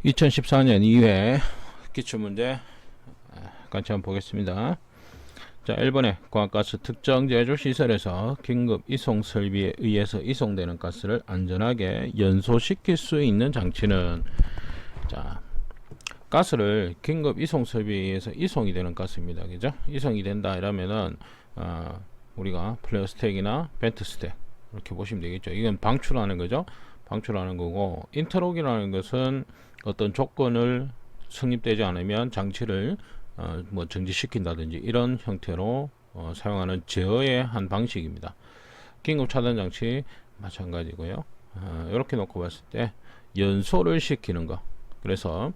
2014년 2회 기출문제 같이 한번 보겠습니다. 자, 1번에 고압가스 특정 제조시설에서 긴급 이송 설비에 의해서 이송되는 가스를 안전하게 연소시킬 수 있는 장치는, 자, 가스를 긴급 이송 설비에 의해서 이송이 되는 가스입니다. 그죠? 이송이 된다 이러면은 우리가 플레어 스택이나 벤트 스택 이렇게 보시면 되겠죠. 이건 방출하는 거죠. 방출하는 거고, 인터록이라는 것은 어떤 조건을 성립되지 않으면 장치를 뭐 정지시킨다든지 이런 형태로 사용하는 제어의 한 방식입니다. 긴급 차단 장치 마찬가지고요. 이렇게 놓고 봤을 때 연소를 시키는 거. 그래서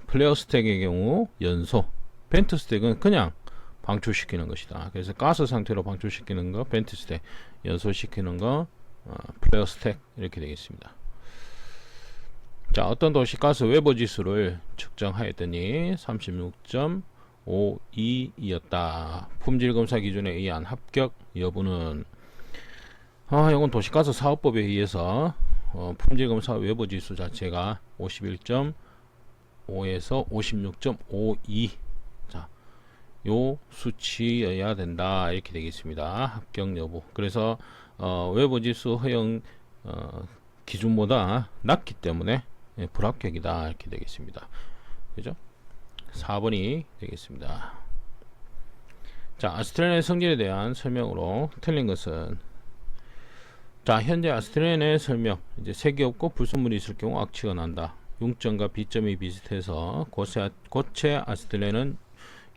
플레어 스택의 경우 연소, 벤트 스택은 그냥 방출시키는 것이다. 그래서 가스 상태로 방출시키는 거 벤트 스택, 연소시키는 거 플레어 스택 이렇게 되겠습니다. 자, 어떤 도시가스 외부 지수를 측정하였더니 36.52이었다. 품질검사 기준에 의한 합격 여부는, 이건 도시가스 사업법에 의해서 품질검사 외부 지수 자체가 51.5에서 56.52, 자, 요 수치여야 된다 이렇게 되겠습니다. 합격 여부. 그래서 외부 지수 허용 기준보다 낮기 때문에 불합격이다 이렇게 되겠습니다. 그죠? 4번이 되겠습니다. 자, 아세틸렌의 성질에 대한 설명으로 틀린 것은, 자, 현재 아세틸렌의 설명, 이제 색이 없고 불순물이 있을 경우 악취가 난다. 융점과 비점이 비슷해서 고체 아세틸렌은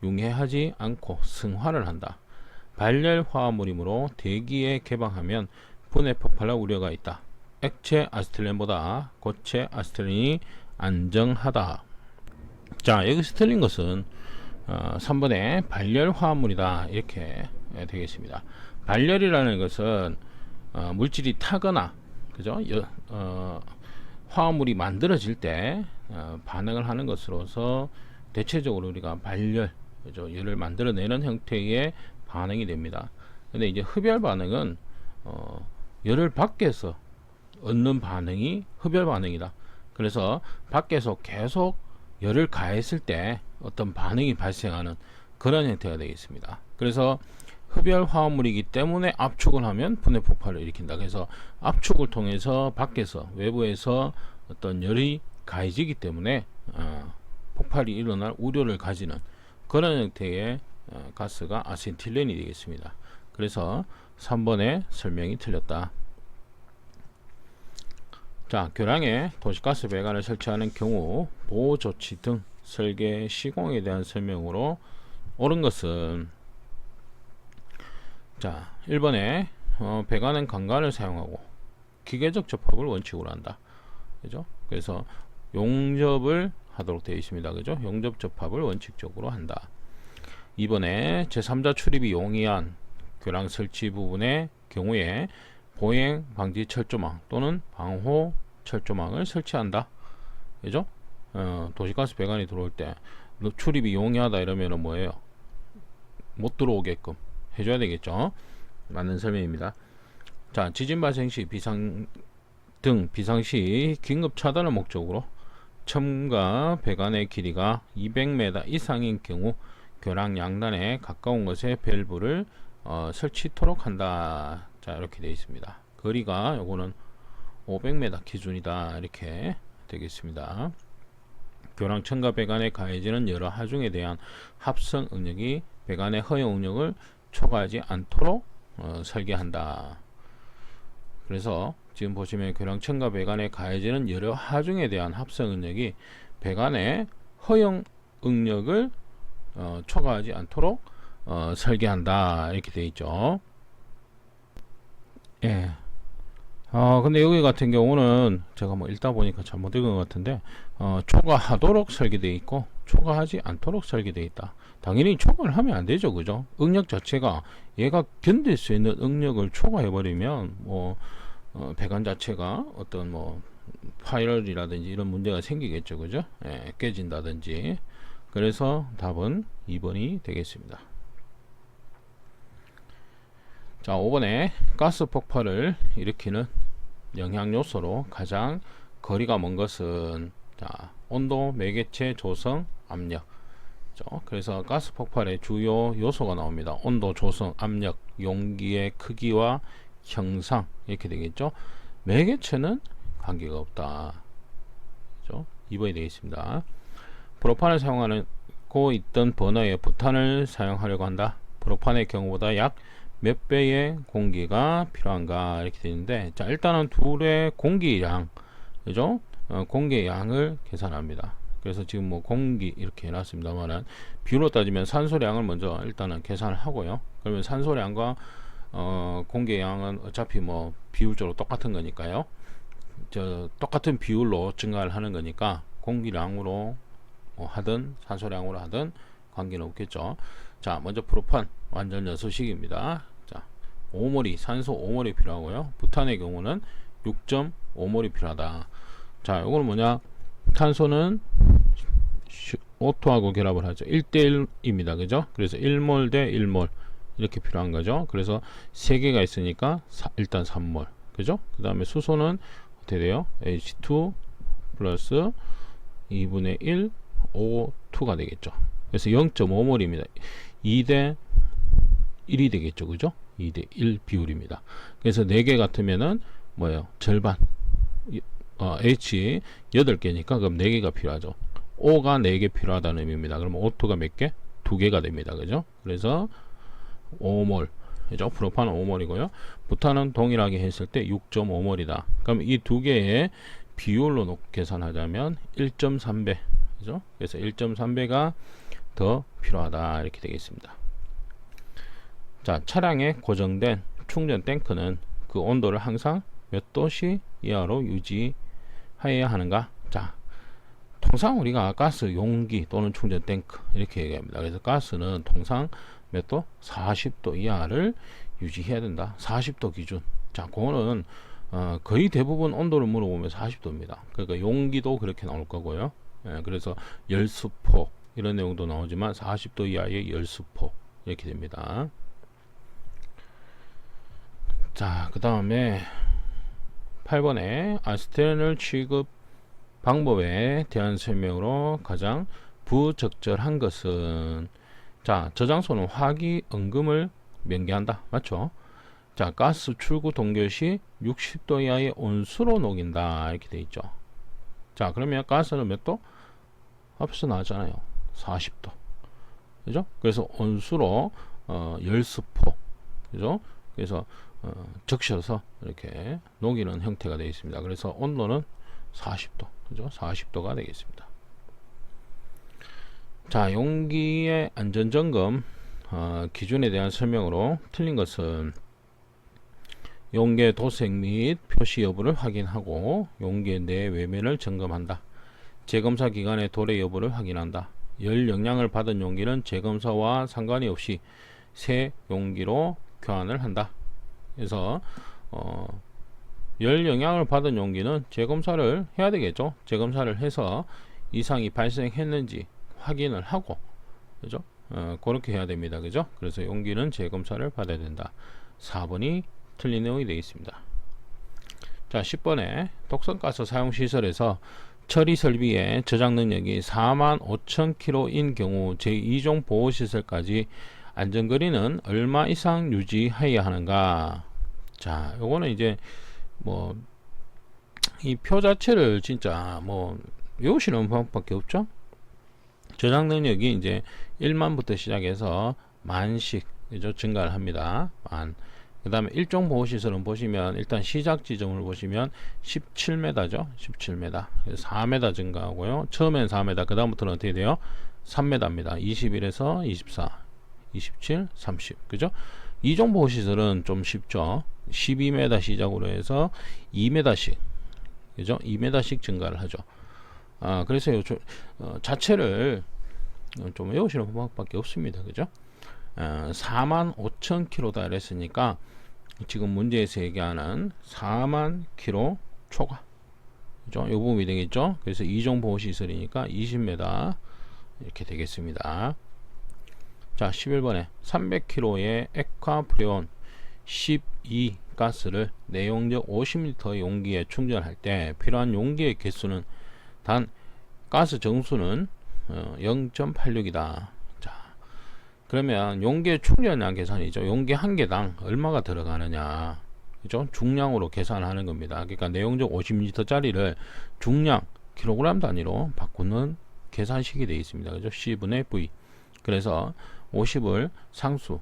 융해하지 않고 승화를 한다. 발열 화합물이므로 대기에 개방하면 분해 폭발할 우려가 있다. 액체 아세틸렌보다 고체 아세틸렌이 안정하다. 자, 여기서 틀린 것은 3번에 발열 화합물이다 이렇게 되겠습니다. 발열이라는 것은 물질이 타거나, 그죠? 화합물이 만들어질 때 반응을 하는 것으로서 대체적으로 우리가 발열, 그죠? 열을 만들어내는 형태의 반응이 됩니다. 근데 이제 흡열 반응은 열을 밖에서 얻는 반응이 흡열 반응이다. 그래서 밖에서 계속 열을 가했을 때 어떤 반응이 발생하는 그런 형태가 되겠습니다. 그래서 흡열 화합물이기 때문에 압축을 하면 분해 폭발을 일으킨다. 그래서 압축을 통해서 밖에서, 외부에서 어떤 열이 가해지기 때문에 폭발이 일어날 우려를 가지는 그런 형태의 가스가 아세틸렌이 되겠습니다. 그래서 3번의 설명이 틀렸다. 자, 교량에 도시가스 배관을 설치하는 경우 보호조치 등 설계 시공에 대한 설명으로 옳은 것은, 자, 1번에 배관은 강관을 사용하고 기계적 접합을 원칙으로 한다. 그죠? 그래서 용접을 하도록 되어 있습니다. 그죠? 용접 접합을 원칙적으로 한다. 2번에 제3자 출입이 용이한 교량 설치 부분의 경우에 보행 방지 철조망 또는 방호 철조망을 설치한다. 그죠? 도시가스 배관이 들어올 때 출입이 용이하다 이러면은 뭐예요? 못 들어오게끔 해줘야 되겠죠? 맞는 설명입니다. 자, 지진 발생 시 비상시 긴급 차단을 목적으로 첨가 배관의 길이가 200m 이상인 경우 교량 양단에 가까운 곳에 밸브를 설치토록 한다. 자, 이렇게 되어 있습니다. 거리가 요거는 500m 기준이다 이렇게 되겠습니다. 교량 첨가 배관에 가해지는 여러 하중에 대한 합성 응력이 배관의 허용 응력을 초과하지 않도록 설계한다. 그래서 지금 보시면 교량 첨가 배관에 가해지는 여러 하중에 대한 합성 응력이 배관의 허용 응력을 초과하지 않도록 설계한다 이렇게 되어 있죠. 예. 근데 여기 같은 경우는 제가 뭐 읽다 보니까 잘못 읽은 것 같은데 초과하도록 설계되어 있고 초과하지 않도록 설계되어 있다. 당연히 초과를 하면 안 되죠. 그죠? 응력 자체가 얘가 견딜 수 있는 응력을 초과해 버리면 뭐 배관 자체가 어떤 뭐 파열이라든지 이런 문제가 생기겠죠. 그죠? 예, 깨진다든지. 그래서 답은 2번이 되겠습니다. 자, 5번에 가스 폭발을 일으키는 영향 요소로 가장 거리가 먼 것은, 자, 온도, 매개체, 조성, 압력. 그래서 가스 폭발의 주요 요소가 나옵니다. 온도, 조성, 압력, 용기의 크기와 형상 이렇게 되겠죠. 매개체는 관계가 없다. 그죠? 2번이 되겠습니다. 프로판을 사용하고 있던 버너에 부탄을 사용하려고 한다. 프로판의 경우보다 약 몇 배의 공기가 필요한가 이렇게 되는데, 자, 일단은 둘의 공기량, 그죠? 공기의 양을 계산합니다. 그래서 지금 뭐 공기 이렇게 해놨습니다만은 비율로 따지면 산소량을 먼저 일단은 계산을 하고요. 그러면 산소량과 공기의 양은 어차피 뭐 비율적으로 똑같은 거니까요. 똑같은 비율로 증가를 하는 거니까 공기량으로 하든 산소량으로 하든 관계는 없겠죠. 자, 먼저 프로판 완전 여수식입니다. 자, 5몰이 산소 5몰이 필요하고요. 부탄의 경우는 6.5몰이 필요하다. 자, 이거는 뭐냐? 탄소는 O2하고 결합을 하죠. 1대1입니다. 그죠? 그래서 1몰 대 1몰 이렇게 필요한 거죠. 그래서 3개가 있으니까 일단 3몰. 그죠? 그 다음에 수소는 어떻게 돼요? H2 플러스 2분의 1 O2가 되겠죠. 그래서 0.5몰입니다. 2대 1이 되겠죠. 그죠? 2대 1 비율입니다. 그래서 4개 같으면은 뭐예요? 절반. H 8개니까 그럼 4개가 필요하죠. O가 4개 필요하다는 의미입니다. 그럼 O2가 몇 개? 2개가 됩니다. 그죠? 그래서 5몰. 그죠? 프로판은 5몰이고요. 부탄은 동일하게 했을 때 6.5몰이다. 그럼 이 두 개의 비율로 놓고 계산하자면 1.3배. 그죠? 그래서 1.3배가 더 필요하다. 이렇게 되겠습니다. 자, 차량에 고정된 충전 탱크는 그 온도를 항상 몇 도씨 이하로 유지해야 하는가? 자, 통상 우리가 가스 용기 또는 충전 탱크 이렇게 얘기합니다. 그래서 가스는 통상 몇 도? 40도 이하를 유지해야 된다. 40도 기준. 자, 그거는 거의 대부분 온도를 물어보면 40도입니다. 그러니까 용기도 그렇게 나올 거고요. 그래서 열수포 이런 내용도 나오지만 40도 이하의 열수포 이렇게 됩니다. 자, 그 다음에 8번에 아세톤을 취급 방법에 대한 설명으로 가장 부적절한 것은, 자, 저장소는 화기응금을 명기한다. 맞죠? 자, 가스 출구 동결 시 60도 이하의 온수로 녹인다. 이렇게 돼 있죠. 자, 그러면 가스는 몇 도? 앞에서 나왔잖아요. 40도. 그죠? 그래서 온수로 열수포. 그죠? 그래서 적셔서 이렇게 녹이는 형태가 되어 있습니다. 그래서 온도는 40도. 그죠? 40도가 되겠습니다. 자, 용기의 안전점검 기준에 대한 설명으로 틀린 것은, 용기의 도색 및 표시 여부를 확인하고 용기의 내 외면을 점검한다. 재검사 기간의 도래 여부를 확인한다. 열 영향을 받은 용기는 재검사와 상관이 없이 새 용기로 교환을 한다. 그래서 열 영향을 받은 용기는 재검사를 해야 되겠죠. 재검사를 해서 이상이 발생했는지 확인을 하고, 그죠? 그렇게 해야 됩니다. 그죠? 그래서 용기는 재검사를 받아야 된다. 4번이 틀린 내용이 되겠습니다. 자, 10번에 독성가스 사용시설에서 처리 설비의 저장 능력이 45,000kg인 경우 제2종 보호시설까지 안전거리는 얼마 이상 유지해야 하는가? 자, 요거는 이제 뭐 이 표 자체를 진짜 뭐 외우시는 방법밖에 없죠. 저장 능력이 이제 1만부터 시작해서 만씩 그죠? 증가를 합니다. 만. 그 다음에 일종 보호시설은 보시면 일단 시작 지점을 보시면 17m죠. 17m. 4m 증가하고요. 처음엔 4m, 그 다음부터는 어떻게 돼요? 3m입니다. 21에서 24, 27, 30. 그죠? 이종 보호시설은 좀 쉽죠. 12m 시작으로 해서 2m씩. 그죠? 2m씩 증가를 하죠. 그래서 요 자체를 좀 외우시는 방법밖에 없습니다. 그죠? 45,000km다 이랬으니까 지금 문제에서 얘기하는 4만 km 초과, 그죠? 요 부분이 되겠죠? 그래서 이종 보호시설이니까 20m 이렇게 되겠습니다. 자, 11번에 300kg의 액화프레온 12 가스를 내용력 50L 용기에 충전할 때 필요한 용기의 개수는 단 가스 정수는 0.86이다. 자, 그러면 용계 충전량 계산이죠. 용계 한 개당 얼마가 들어가느냐, 그죠? 중량으로 계산하는 겁니다. 그러니까 내용적 50L 짜리를 중량 킬로그램 단위로 바꾸는 계산식이 되어 있습니다. 그죠? C분의 V. 그래서 50을 상수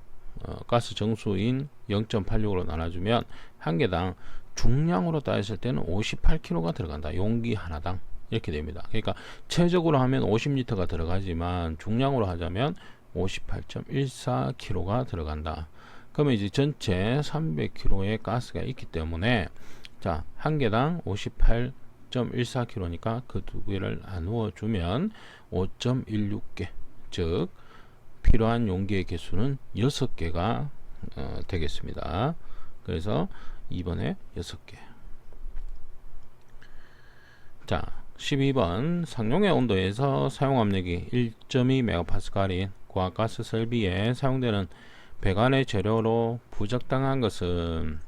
가스 정수인 0.86으로 나눠주면 한 개당 중량으로 따졌을 때는 58kg가 들어간다. 용기 하나당 이렇게 됩니다. 그러니까 최적으로 하면 50L가 들어가지만 중량으로 하자면 58.14kg가 들어간다. 그러면 이제 전체 300kg의 가스가 있기 때문에 자, 한 개당 58.14kg니까 그 두 개를 나누어 주면 5.16개, 즉 필요한 용기의 개수는 6개가 되겠습니다. 그래서 2번에 6개. 자, 12번 상용의 온도에서 사용 압력이 1.2MPa인 고압가스 설비에 사용되는 배관의 재료로 부적당한 것은,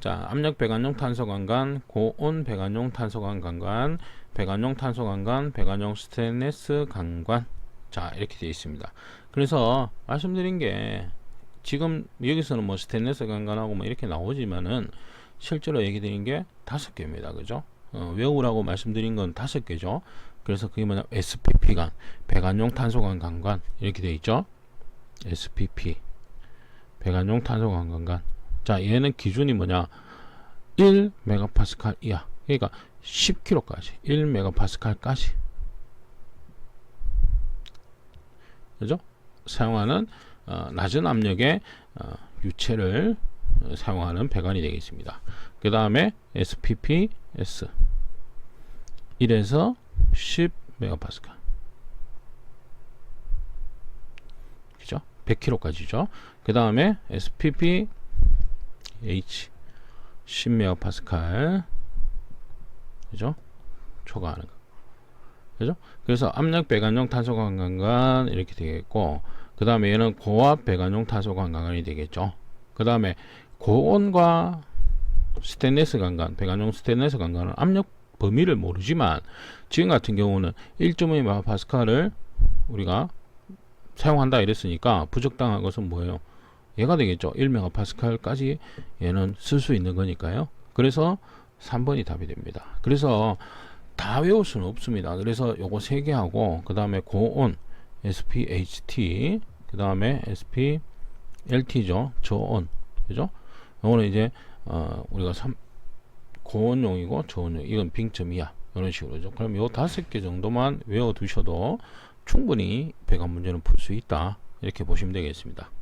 자, 압력 배관용 탄소관관, 고온 배관용 탄소관관, 배관용 탄소관관, 배관용 스테인리스 관관. 자, 이렇게 되어 있습니다. 그래서 말씀드린 게 지금 여기서는 뭐 스테인리스 관관하고 뭐 이렇게 나오지만은 실제로 얘기 드린 게 5개입니다. 그죠? 외우라고 말씀드린 건 5개죠. 그래서 그게 뭐냐, SPP관, 배관용 탄소관관 이렇게 되어 있죠. SPP, 배관용 탄소관관. 자, 얘는 기준이 뭐냐, 1MPa 이하, 그러니까 10kg까지, 1MPa까지, 그죠? 사용하는 낮은 압력의 유체를 사용하는 배관이 되겠습니다. 그 다음에 SPPS 1에서 10MPa, 그죠? 100kg까지죠. 그 다음에 SPPH 10MPa, 그죠? 초과하는 거, 그죠? 그래서 압력 배관용 탄소관광관 이렇게 되겠고, 그 다음에 얘는 고압 배관용 탄소관광관이 되겠죠. 그 다음에 고온과 스테인리스 관관, 배관용 스테인리스 관관은 압력 범위를 모르지만 지금 같은 경우는 1.2MPa를 우리가 사용한다 이랬으니까 부적당한 것은 뭐예요? 얘가 되겠죠. 1MPa까지 얘는 쓸 수 있는 거니까요. 그래서 3번이 답이 됩니다. 그래서 다 외울 수는 없습니다. 그래서 요거 3개 하고, 그 다음에 고온 SPHT, 그 다음에 SPLT죠. 저온, 그죠? 요거는 이제 우리가 고온용이고 저온용, 이건 빙점이야, 이런 식으로죠. 그럼 요 5개 정도만 외워 두셔도 충분히 배관 문제는 풀 수 있다, 이렇게 보시면 되겠습니다.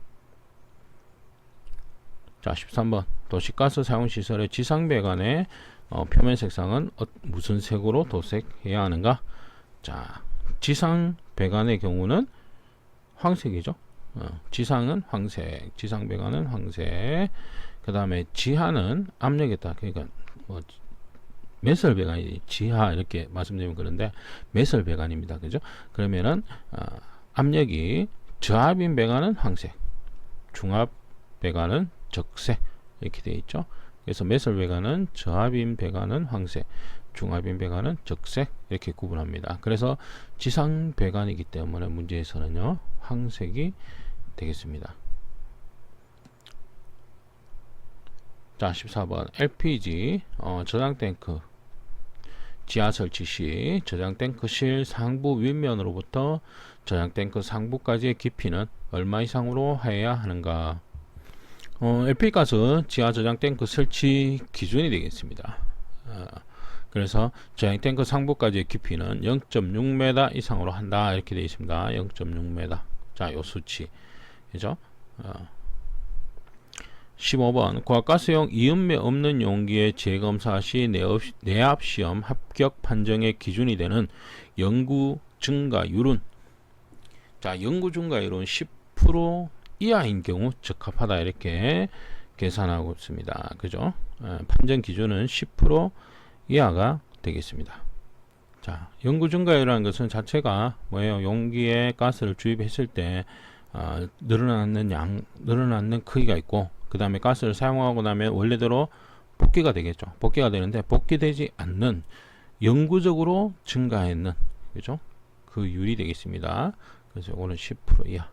자, 13번 도시가스 사용시설의 지상배관의 표면 색상은 무슨 색으로 도색해야 하는가? 자, 지상배관의 경우는 황색이죠. 지상은 황색, 지상배관은 황색. 그 다음에 지하는 압력에 따라, 그러니까 뭐 매설배관이 지하 이렇게 말씀드리면 그런데 매설배관입니다. 그죠? 그러면은 압력이 저압인 배관은 황색, 중압 배관은 적색, 이렇게 되어 있죠. 그래서 매설배관은 저압인 배관은 황색, 중압인 배관은 적색, 이렇게 구분합니다. 그래서 지상 배관이기 때문에 문제에서는요 황색이 되겠습니다. 자, 14번 LPG 저장탱크 지하 설치 시 저장탱크실 상부 윗면으로부터 저장탱크 상부까지의 깊이는 얼마 이상으로 해야 하는가? LP가스 지하 저장탱크 설치 기준이 되겠습니다. 그래서 저장탱크 상부까지의 깊이는 0.6m 이상으로 한다, 이렇게 되어 있습니다. 0.6m. 자, 요 수치, 그죠? 15번 고압가스용 이음매 없는 용기의 재검사 시 내압시험 합격 판정의 기준이 되는 연구 증가율은, 자, 연구 증가율은 10% 이하인 경우 적합하다, 이렇게 계산하고 있습니다. 그죠? 판정 기준은 10% 이하가 되겠습니다. 자, 연구 증가율이라는 것은 자체가 뭐예요? 용기에 가스를 주입했을 때 늘어나는 크기가 있고, 그 다음에 가스를 사용하고 나면 원래대로 복귀가 되겠죠. 복귀가 되는데 복귀되지 않는 영구적으로 증가했는, 그죠? 그 율이 되겠습니다. 그래서 이거는 10% 이하.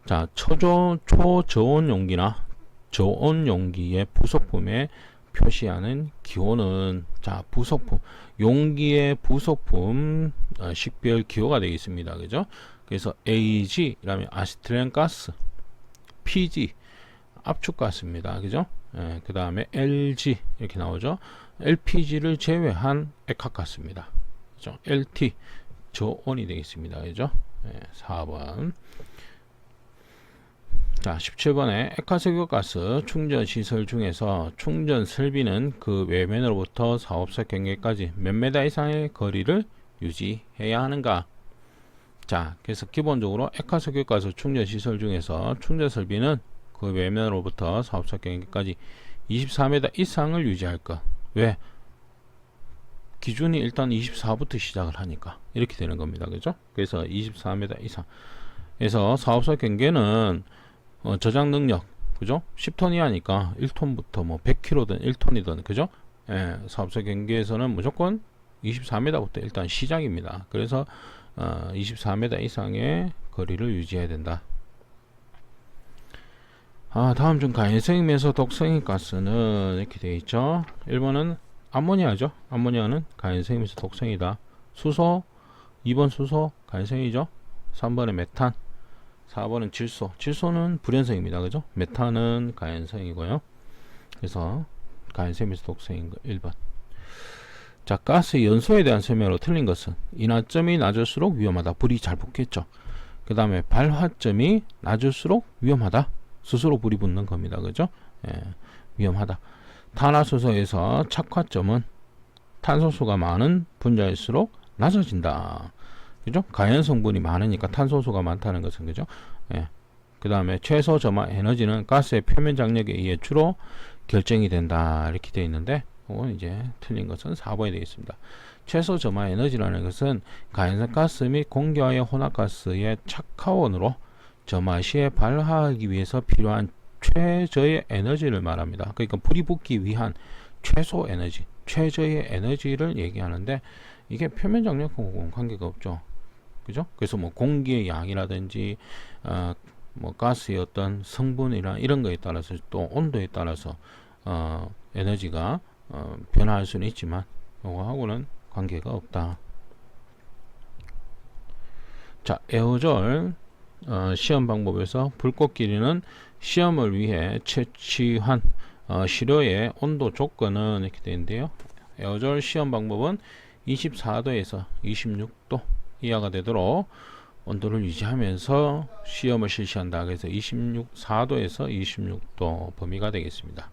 자, 초저온 용기나 저온 용기의 부속품에 표시하는 기호는, 자, 부속품, 용기의 부속품 식별 기호가 되겠습니다. 그죠? 그래서 AG라면 아시틸렌 가스, PG 압축가스입니다. 그죠? 예, 그 다음에 LG 이렇게 나오죠. LPG를 제외한 액화가스입니다. 그죠? LT 저온이 되겠습니다. 그죠? 예, 4번. 자, 17번에 액화석유가스 충전 시설 중에서 충전 설비는 그 외면으로부터 사업소 경계까지 몇 메다 이상의 거리를 유지해야 하는가? 자, 그래서 기본적으로 액화석유가스 충전 시설 중에서 충전 설비는 그 외면으로부터 사업소 경계까지 24m 이상을 유지할 것. 왜? 기준이 일단 24부터 시작을 하니까 이렇게 되는 겁니다. 그죠? 그래서 24m 이상. 그래서 사업소 경계는 저장 능력, 그죠? 10톤 이하니까 1톤부터 뭐 100kg든 1톤이든, 그죠? 예, 사업소 경계에서는 무조건 24m부터 일단 시작입니다. 그래서 24m 이상의 거리를 유지해야 된다. 다음 중 가연성이면서 독성인 가스는 이렇게 되어 있죠. 1번은 암모니아죠. 암모니아는 가연성이면서 독성이다. 수소, 2번 수소 가연성이죠. 3번에 메탄, 4번은 질소. 질소는 불연성입니다. 그죠? 메탄은 가연성이고요. 그래서 가연성이면서 독성인 거 1번. 자, 가스 연소에 대한 설명으로 틀린 것은 인화점이 낮을수록 위험하다. 불이 잘 붙겠죠. 그 다음에 발화점이 낮을수록 위험하다. 스스로 불이 붙는 겁니다. 그죠? 예, 위험하다. 탄화수소에서 착화점은 탄소수가 많은 분자일수록 낮아진다. 그죠? 가연 성분이 많으니까 탄소수가 많다는 것은, 그죠? 예. 그 다음에 최소 점화 에너지는 가스의 표면 장력에 의해 주로 결정이 된다. 이렇게 되어 있는데, 이건 이제 틀린 것은 4번이 되겠습니다. 최소 점화 에너지라는 것은 가연성 가스 및 공기와의 혼합가스의 착화원으로 점화 시에 발화하기 위해서 필요한 최저의 에너지를 말합니다. 그러니까 불이 붙기 위한 최소 에너지, 최저의 에너지를 얘기하는데, 이게 표면 장력하고는 관계가 없죠. 그죠? 그래서 뭐 공기의 양이라든지 뭐 가스의 어떤 성분이나 이런 거에 따라서, 또 온도에 따라서 에너지가 변화할 수는 있지만 이거하고는 관계가 없다. 자, 에어졸 시험 방법에서 불꽃 길이는 시험을 위해 채취한 시료의 온도 조건은 이렇게 되는데요. 에어졸 시험 방법은 24도에서 26도 이하가 되도록 온도를 유지하면서 시험을 실시한다. 그래서 4도에서 26도 범위가 되겠습니다.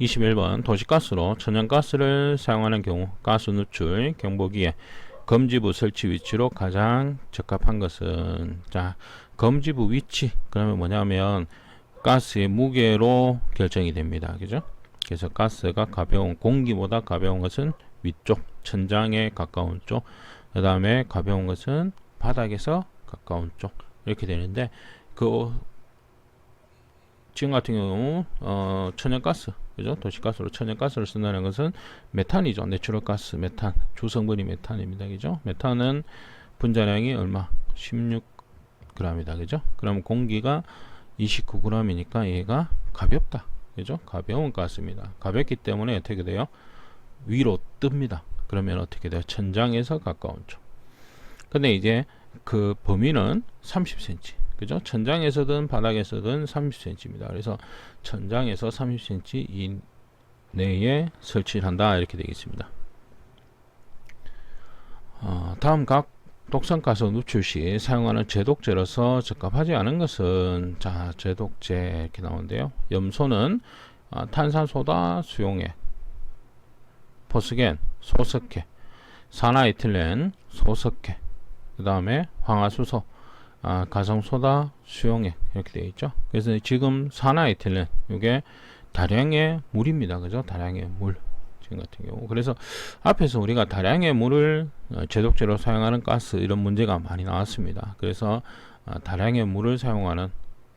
21번 도시가스로 천연가스를 사용하는 경우 가스 누출 경보기에 검지부 설치 위치로 가장 적합한 것은, 자, 검지부 위치, 그러면 뭐냐면 가스의 무게로 결정이 됩니다. 그죠? 그래서 가스가 가벼운, 공기보다 가벼운 것은 위쪽 천장에 가까운 쪽, 그 다음에 가벼운 것은 바닥에서 가까운 쪽, 이렇게 되는데, 지금 같은 경우 천연가스, 그죠? 도시가스로 천연가스를 쓴다는 것은 메탄이죠. 내추럴가스, 메탄, 주성분이 메탄입니다. 그죠? 메탄은 분자량이 얼마? 16g이다. 그죠? 그럼 공기가 29g이니까 얘가 가볍다. 그죠? 가벼운 가스입니다. 가볍기 때문에 어떻게 돼요? 위로 뜹니다. 그러면 어떻게 돼요? 천장에서 가까운 쪽. 근데 이제 그 범위는 30cm. 그죠? 천장에서든 바닥에서든 30cm입니다. 그래서 천장에서 30cm 이내에 설치를 한다. 이렇게 되겠습니다. 다음 각 독성가스 누출 시 사용하는 제독제로서 적합하지 않은 것은, 자, 제독제 이렇게 나오는데요. 염소는 탄산소다 수용액, 포스겐, 소석회, 산화에틸렌, 소석회, 그 다음에 황화수소, 가성소다 수용액, 이렇게 되어 있죠. 그래서 지금 산화에틸렌, 이게 다량의 물입니다. 그죠? 다량의 물. 지금 같은 경우. 그래서 앞에서 우리가 다량의 물을 제독제로 사용하는 가스, 이런 문제가 많이 나왔습니다. 그래서 다량의 물을 사용하는,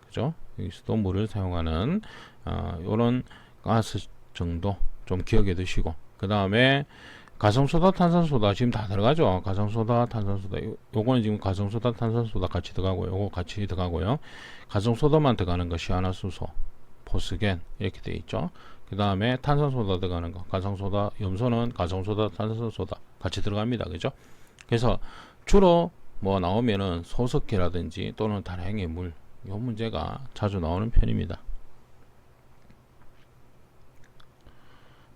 그죠? 여기서도 물을 사용하는 이런 가스 정도 좀 기억해 두시고, 그 다음에 가성소다, 탄산소다 지금 다 들어가죠. 가성소다, 탄산소다. 요거는 지금 가성소다, 탄산소다 같이 들어가고요. 요거 같이 들어가고요. 가성소다만 들어가는 것이 시아나수소, 포스겐 이렇게 돼 있죠. 그 다음에 탄산소다 들어가는 거, 가성소다, 염소는 가성소다, 탄산소다 같이 들어갑니다. 그죠? 그래서 주로 뭐 나오면은 소석회라든지 또는 다량의 물, 요 문제가 자주 나오는 편입니다.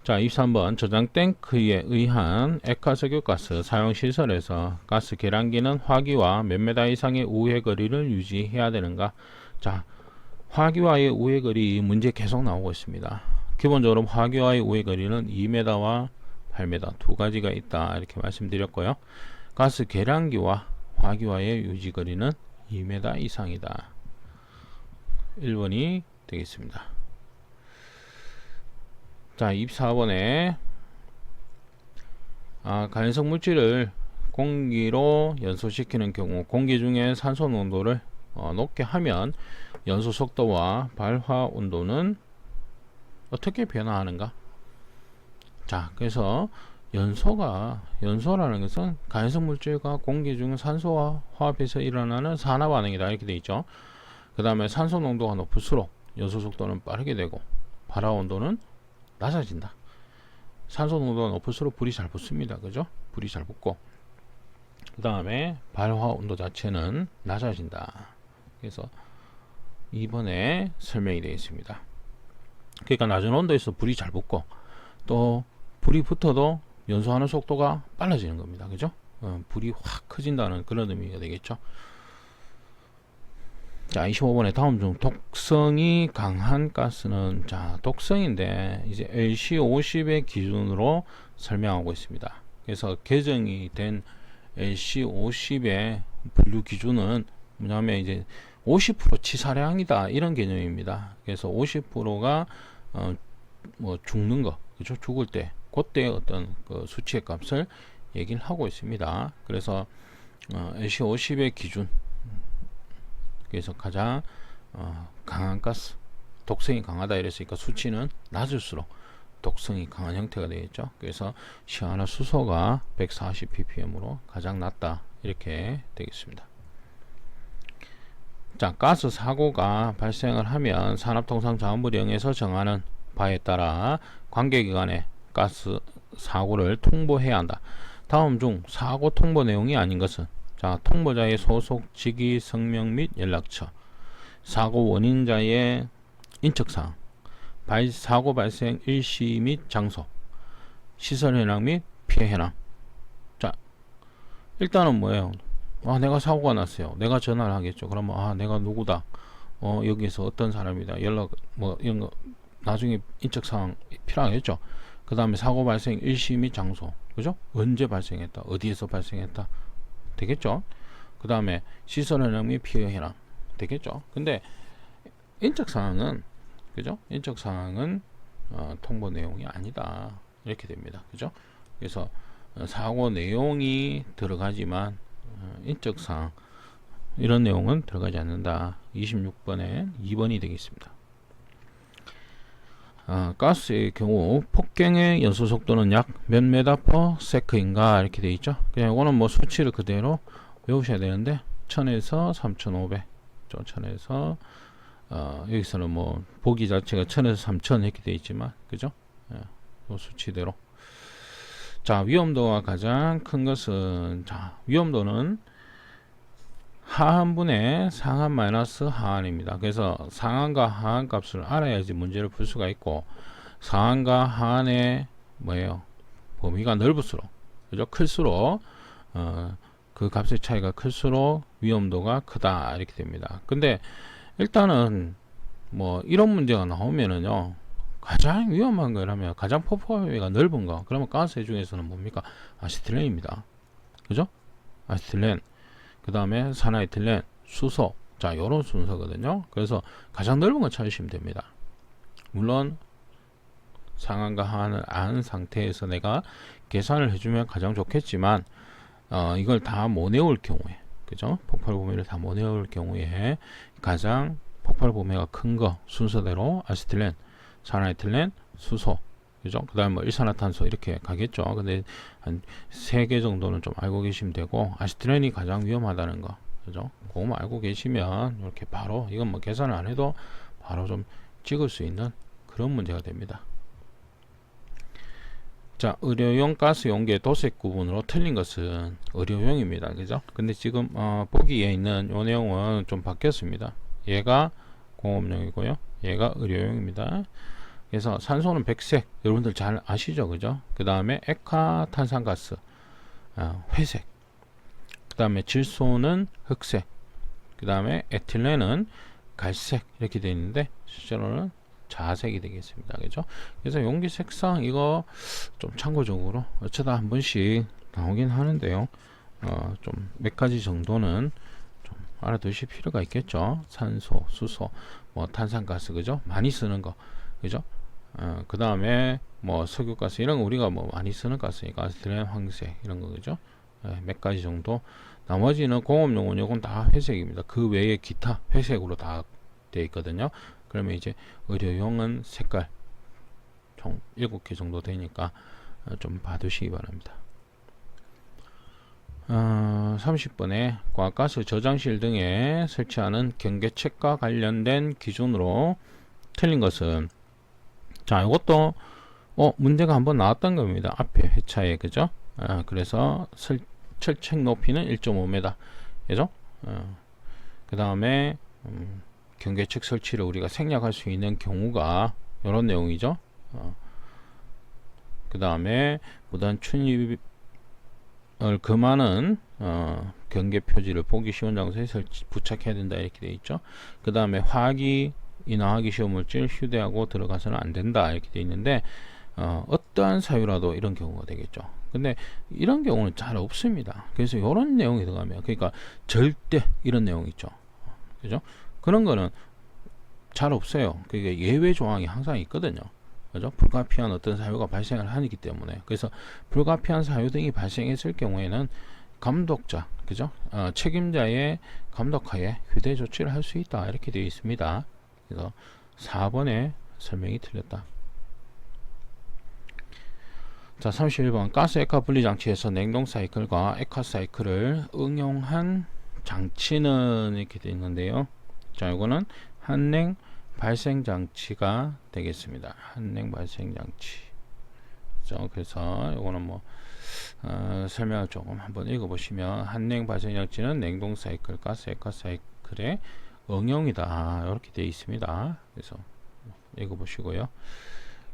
자, 23번 저장 탱크에 의한 액화석유가스 사용시설에서 가스 계량기는 화기와 몇 메다 이상의 우회 거리를 유지해야 되는가. 자, 화기와의 우회 거리 문제 계속 나오고 있습니다. 기본적으로 화기와의 우회 거리는 2m와 8m 두 가지가 있다 이렇게 말씀드렸고요. 가스 계량기와 화기와의 유지 거리는 2m 이상이다. 1번이 되겠습니다. 자, 24번에 간성 물질을 공기로 연소시키는 경우 공기 중에 산소 농도를 높게 하면 연소 속도와 발화 온도는 어떻게 변화하는가? 자, 그래서 연소라는 것은 간성 물질과 공기 중 산소와 화합해서 일어나는 산화 반응이다 이렇게 되어 있죠. 그 다음에 산소 농도가 높을수록 연소 속도는 빠르게 되고 발화 온도는 낮아진다. 산소 농도가 높을수록 불이 잘 붙습니다. 그죠? 불이 잘 붙고 그 다음에 발화 온도 자체는 낮아진다. 그래서 2번에 설명이 되어 있습니다. 그러니까 낮은 온도에서 불이 잘 붙고 또 불이 붙어도 연소하는 속도가 빨라지는 겁니다. 그죠? 불이 확 커진다는 그런 의미가 되겠죠. 자, 25번에 다음 중 독성이 강한 가스는, 자, 독성인데 이제 LC50의 기준으로 설명하고 있습니다. 그래서 개정이 된 LC50의 분류 기준은 뭐냐면 이제 50% 치사량이다 이런 개념입니다. 그래서 50%가 뭐 죽는 거, 그죠? 죽을 때 그때 어떤 그 수치의 값을 얘기를 하고 있습니다. 그래서 LC50의 기준, 그래서 가장 강한 가스, 독성이 강하다 이랬으니까 수치는 낮을수록 독성이 강한 형태가 되겠죠. 그래서 시아나수소가 140ppm으로 가장 낮다 이렇게 되겠습니다. 자, 가스 사고가 발생을 하면 산업통상자원부령에서 정하는 바에 따라 관계기관에 가스 사고를 통보해야 한다. 다음 중 사고 통보 내용이 아닌 것은, 자, 통보자의 소속 직위 성명 및 연락처, 사고 원인자의 인적사항, 사고 발생 일시 및 장소, 시설 현황 및 피해 현황. 자, 일단은 뭐예요? 내가 사고가 났어요. 내가 전화를 하겠죠. 그러면 내가 누구다. 여기서 어떤 사람이다. 연락 뭐 이런 거 나중에 인적사항 필요하겠죠. 그 다음에 사고 발생 일시 및 장소, 그죠? 언제 발생했다. 어디에서 발생했다. 되겠죠. 그 다음에 시설 현황 및 피해 현황 되겠죠. 근데 인적사항은, 그죠? 인적사항은 통보 내용이 아니다 이렇게 됩니다. 그죠? 그래서 사고 내용이 들어가지만 인적사항 이런 내용은 들어가지 않는다. 26번에 2번이 되겠습니다. 가스의 경우 폭경의 연소 속도는 약 몇 메다 퍼 세크인가 이렇게 되어 있죠. 그냥 이거는 뭐 수치를 그대로 외우셔야 되는데 1000에서 3500, 1000에서 여기서는 뭐 보기 자체가 1000에서 3000 이렇게 되어 있지만, 그죠? 이 수치대로. 자, 위험도가 가장 큰 것은, 자, 위험도는 하한분의 상한 마이너스 하한입니다. 그래서 상한과 하한 값을 알아야지 문제를 풀 수가 있고, 상한과 하한의 뭐예요? 범위가 넓을수록, 그죠? 클수록 그 값의 차이가 클수록 위험도가 크다 이렇게 됩니다. 근데 일단은 뭐 이런 문제가 나오면은요, 가장 위험한 거라면 가장 폭발 범위가 넓은 거, 그러면 가스 중에서는 뭡니까? 아시틸렌입니다. 그죠? 아시틸렌, 그 다음에 산화에틸렌, 수소. 자, 요런 순서거든요. 그래서 가장 넓은 거 찾으시면 됩니다. 물론 상한과 하한을 안 상태에서 내가 계산을 해주면 가장 좋겠지만, 이걸 다 못 외울 경우에, 그죠? 폭발 범위를 다 못 외울 경우에 가장 폭발 범위가 큰 거 순서대로 아시틸렌, 산화에틸렌, 수소 그죠? 그 다음에 뭐 일산화탄소 이렇게 가겠죠. 근데 한 3개 정도는 좀 알고 계시면 되고, 아시트렌이 가장 위험하다는 거, 그죠? 그거만 알고 계시면 이렇게 바로, 이건 뭐 계산을 안 해도 바로 좀 찍을 수 있는 그런 문제가 됩니다. 자, 의료용 가스용기의 도색 구분으로 틀린 것은 의료용입니다. 그죠? 근데 지금 보기에 있는 요 내용은 좀 바뀌었습니다. 얘가 공업용이고요, 얘가 의료용입니다. 그래서 산소는 백색, 여러분들 잘 아시죠? 그죠? 그 다음에 액화탄산가스 회색, 그 다음에 질소는 흑색, 그 다음에 에틸렌은 갈색, 이렇게 되어 있는데 실제로는 자색이 되겠습니다. 그죠? 그래서 용기 색상 이거 좀 참고적으로 어쩌다 한 번씩 나오긴 하는데요. 좀 몇 가지 정도는 좀 알아두실 필요가 있겠죠. 산소, 수소, 뭐 탄산가스, 그죠? 많이 쓰는 거, 그죠? 그 다음에 뭐 석유가스 이런 거 우리가 뭐 많이 쓰는 가스니까 아스트렌, 황색 이런 거, 그죠? 몇 가지 정도. 나머지는 공업용은 요건 다 회색입니다. 그 외에 기타 회색으로 다 되어 있거든요. 그러면 이제 의료용은 색깔 총 7개 정도 되니까 좀 봐두시기 바랍니다. 30번에 과가스 저장실 등에 설치하는 경계책과 관련된 기준으로 틀린 것은, 자, 이것도 문제가 한번 나왔던 겁니다. 앞에 회차에, 그죠? 그래서 철책 높이는 1.5m, 그죠? 그 다음에 경계책 설치를 우리가 생략할 수 있는 경우가 이런 내용이죠. 그 다음에 무단 출입을 금하는 경계 표지를 보기 쉬운 장소에 부착해야 된다, 이렇게 되어 있죠. 그 다음에 화학이 인화하기 쉬운 물질 휴대하고 들어가서는 안 된다, 이렇게 되어 있는데 어떠한 사유라도 이런 경우가 되겠죠. 근데 이런 경우는 잘 없습니다. 그래서 이런 내용이 들어가면, 그러니까 절대 이런 내용 있죠. 그죠? 그런 거는 잘 없어요. 그게 예외 조항이 항상 있거든요. 그죠? 불가피한 어떤 사유가 발생을 하기 때문에. 그래서 불가피한 사유 등이 발생했을 경우에는 감독자, 그죠? 책임자의 감독하에 휴대 조치를 할 수 있다, 이렇게 되어 있습니다. 그래서 4번에 설명이 틀렸다. 자, 31번 가스 액화 분리 장치에서 냉동 사이클과 액화 사이클을 응용한 장치는 이렇게 되어 있는데요. 자, 이거는 한냉 발생 장치가 되겠습니다. 한냉 발생 장치. 그래서 이거는 뭐 설명을 조금 한번 읽어보시면, 한냉 발생 장치는 냉동 사이클, 가스 액화 사이클의 응용이다, 이렇게 되어 있습니다. 그래서 읽어보시고요.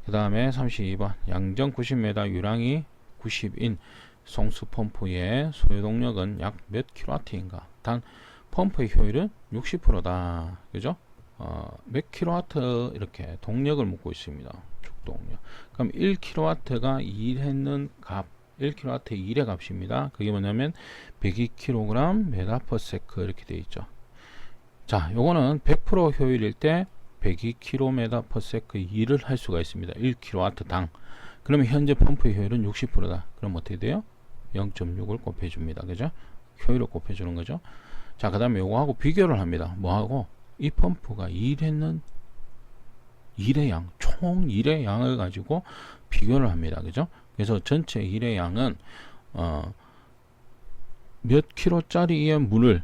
그 다음에 32번 양정 90m 유량이 90인 송수 펌프의 소요 동력은 약 몇 킬로와트인가? 단 펌프의 효율은 60%다. 그죠? 몇 킬로와트 이렇게 동력을 묻고 있습니다. 축동력. 그럼 1킬로와트가 일했는 값, 1킬로와트의 일의 값입니다. 그게 뭐냐면 102kg 메가퍼세크 이렇게 되어 있죠. 자, 요거는 100% 효율일 때 102km/s 일을 할 수가 있습니다. 1kW 당. 그러면 현재 펌프의 효율은 60%다. 그럼 어떻게 돼요? 0.6을 곱해줍니다. 그죠? 효율을 곱해주는 거죠. 자, 그 다음에 요거하고 비교를 합니다. 뭐하고? 이 펌프가 일했는 일의 양, 총 일의 양을 가지고 비교를 합니다. 그죠? 그래서 전체 일의 양은 몇 킬로짜리의 물을,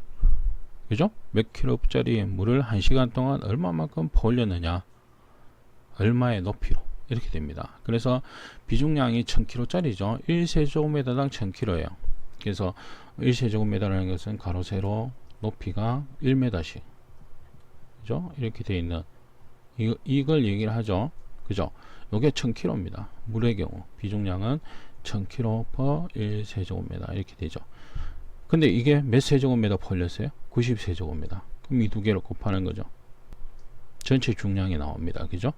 그죠? 몇 킬로짜리의 물을 1시간 동안 얼마만큼 퍼올렸느냐, 얼마의 높이로, 이렇게 됩니다. 그래서 비중량이 1000kg짜리죠. 1세제곱미터당 1000kg예요. 그래서 1세제곱미터라는 것은 가로 세로 높이가 1m씩, 그죠? 이렇게 되어 있는 이걸 얘기를 하죠. 그죠? 요게 1000kg입니다. 물의 경우 비중량은 1000kg per 1세제곱미터 이렇게 되죠. 근데 이게 몇 세제곱미터 퍼올렸어요? 90세제곱미터. 그럼 이 두 개를 곱하는 거죠. 전체 중량이 나옵니다. 그죠?